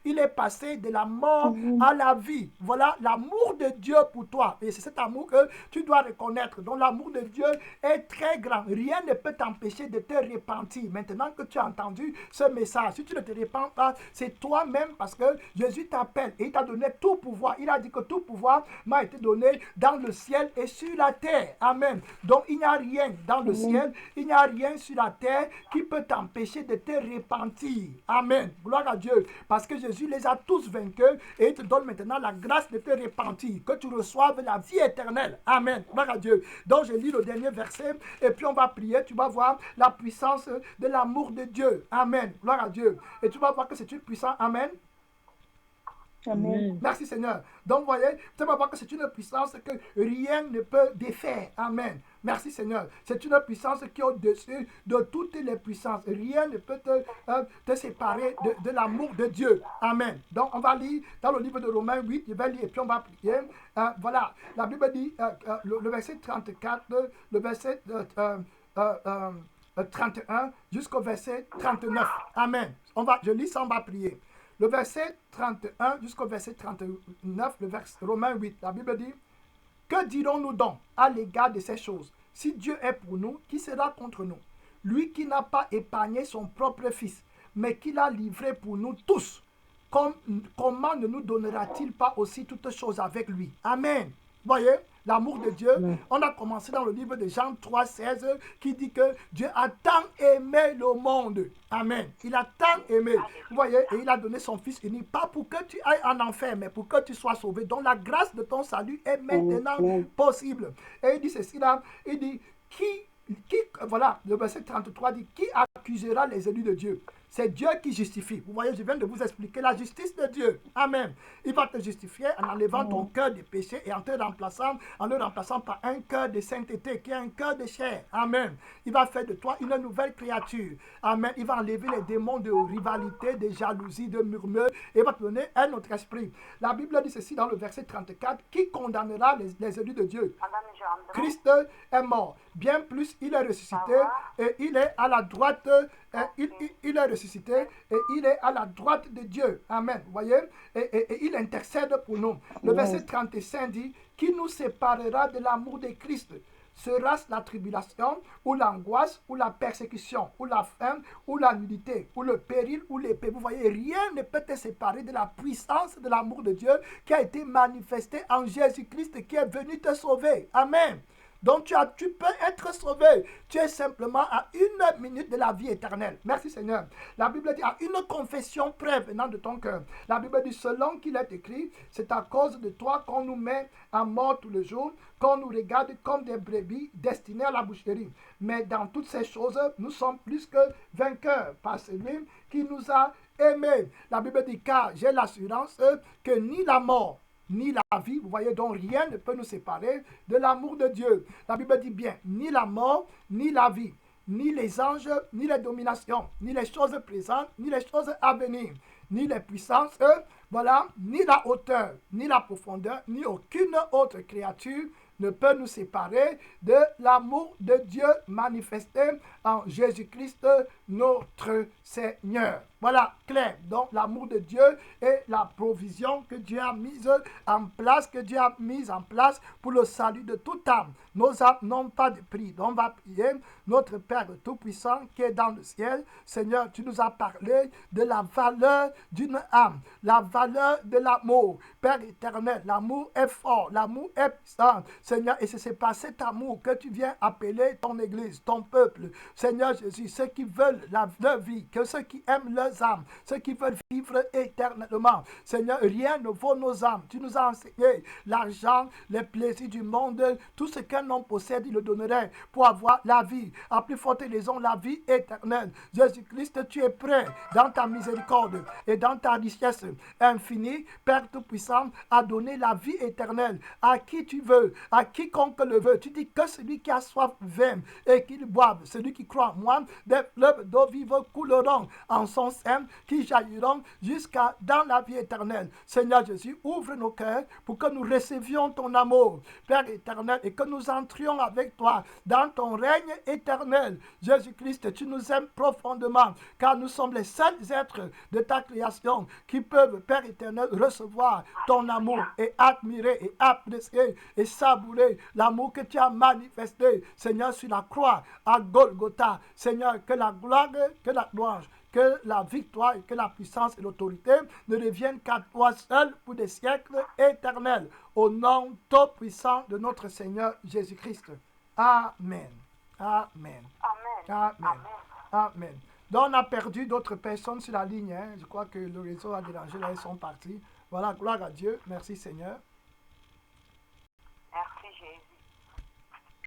Il est passé de la mort à la vie. Voilà l'amour de Dieu pour toi. Et c'est cet amour que tu dois reconnaître. Donc l'amour de Dieu est très grand. Rien ne peut t'empêcher de te repentir. Maintenant que tu as entendu ce message, si tu ne te repens pas, c'est toi-même parce que Jésus t'appelle et il t'a donné tout pouvoir. Il a dit que tout pouvoir m'a été donné dans le ciel et sur la terre. Amen. Donc il n'y a rien dans le ciel, il n'y a rien sur la terre qui peut t'empêcher de te repentir. Amen. Gloire à Dieu. Parce que Jésus les a tous vaincus et il te donne maintenant la grâce de te repentir, que tu reçoives la vie éternelle. Amen. Gloire à Dieu. Donc je lis le dernier verset et puis on va prier. Tu vas voir la puissance de l'amour de Dieu. Amen. Gloire à Dieu. Et tu vas voir que c'est une puissance. Amen. Amen. Merci Seigneur. Donc vous voyez, tu vas voir que c'est une puissance que rien ne peut défaire. Amen. Merci Seigneur. C'est une puissance qui est au-dessus de toutes les puissances. Rien ne peut te séparer de l'amour de Dieu. Amen. Donc on va lire dans le livre de Romains 8, je vais lire et puis on va prier. Voilà, la Bible dit, le verset 34, le verset 31 jusqu'au verset 39. Amen. Je lis ça, on va prier. Le verset 31 jusqu'au verset 39, le verset Romains 8, la Bible dit, que dirons-nous donc à l'égard de ces choses? Si Dieu est pour nous, qui sera contre nous? Lui qui n'a pas épargné son propre fils, mais qui l'a livré pour nous tous, comment ne nous donnera-t-il pas aussi toutes choses avec lui? Amen. Voyez, l'amour de Dieu, on a commencé dans le livre de Jean 3, 16, qui dit que Dieu a tant aimé le monde. Amen. Il a tant aimé. Vous voyez, et il a donné son Fils unique, pas pour que tu ailles en enfer, mais pour que tu sois sauvé. Donc la grâce de ton salut est maintenant possible. Et il dit ceci là, il dit, voilà, le verset 33 dit, qui accusera les élus de Dieu? C'est Dieu qui justifie. Vous voyez, je viens de vous expliquer la justice de Dieu. Amen. Il va te justifier en enlevant ton cœur de péché et en le remplaçant par un cœur de sainteté qui est un cœur de chair. Amen. Il va faire de toi une nouvelle créature. Amen. Il va enlever les démons de rivalité, de jalousie, de murmure et il va te donner un autre esprit. La Bible dit ceci dans le verset 34. Qui condamnera les élus de Dieu? Christ est mort. Bien plus, il est ressuscité et il est à la droite. Il est ressuscité et il est à la droite de Dieu. Amen. Vous voyez? Et il intercède pour nous. Le verset 35 dit, qui nous séparera de l'amour de Christ? Sera-ce la tribulation, ou l'angoisse, ou la persécution, ou la faim, ou la nudité, ou le péril, ou l'épée? Vous voyez, rien ne peut te séparer de la puissance de l'amour de Dieu qui a été manifesté en Jésus-Christ qui est venu te sauver. Amen. Donc tu peux être sauvé. Tu es simplement à 1 minute de la vie éternelle. Merci Seigneur. La Bible dit à une confession près venant de ton cœur. La Bible dit selon qu'il est écrit, c'est à cause de toi qu'on nous met à mort tous les jours, qu'on nous regarde comme des brebis destinées à la boucherie. Mais dans toutes ces choses, nous sommes plus que vainqueurs par celui qui nous a aimés. La Bible dit car j'ai l'assurance que ni la mort, ni la vie, vous voyez, donc rien ne peut nous séparer de l'amour de Dieu. La Bible dit bien, ni la mort, ni la vie, ni les anges, ni les dominations, ni les choses présentes, ni les choses à venir, ni les puissances, voilà, ni la hauteur, ni la profondeur, ni aucune autre créature ne peut nous séparer de l'amour de Dieu manifesté en Jésus-Christ notre Seigneur. Voilà, clair. Donc, l'amour de Dieu et la provision que Dieu a mise en place, pour le salut de toute âme. Nos âmes n'ont pas de prix. Donc, on va prier notre Père Tout-Puissant qui est dans le ciel. Seigneur, tu nous as parlé de la valeur d'une âme, la valeur de l'amour. Père éternel, l'amour est fort, l'amour est puissant. Seigneur, et c'est par cet amour que tu viens appeler ton Église, ton peuple. Seigneur Jésus, ceux qui veulent leur vie, que ceux qui aiment leur leurs âmes, ceux qui veulent vivre éternellement. Seigneur, rien ne vaut nos âmes. Tu nous as enseigné l'argent, les plaisirs du monde, tout ce qu'un homme possède, il le donnerait pour avoir la vie. À plus forte raison, la vie éternelle. Jésus-Christ, tu es prêt dans ta miséricorde et dans ta richesse infinie, Père Tout-Puissant, à donner la vie éternelle à qui tu veux, à quiconque le veut. Tu dis que celui qui a soif vienne et qu'il boive. Celui qui croit en moi, des fleuves d'eau vive couleront en son sein, qui jailliront jusqu'à dans la vie éternelle. Seigneur Jésus, ouvre nos cœurs pour que nous recevions ton amour, Père éternel, et que nous entrions avec toi dans ton règne éternel. Jésus-Christ, tu nous aimes profondément, car nous sommes les seuls êtres de ta création qui peuvent, Père éternel, recevoir ton amour et admirer et apprécier et savourer l'amour que tu as manifesté, Seigneur, sur la croix à Golgotha. Seigneur, que la gloire, que la louange, que la victoire et que la puissance et l'autorité ne reviennent qu'à toi seul pour des siècles éternels. Au nom tout puissant de notre Seigneur Jésus-Christ. Amen. Amen. Amen. Amen. Donc on a perdu d'autres personnes sur la ligne. Je crois que le réseau a dérangé. Là, ils sont partis. Voilà, gloire à Dieu. Merci Seigneur.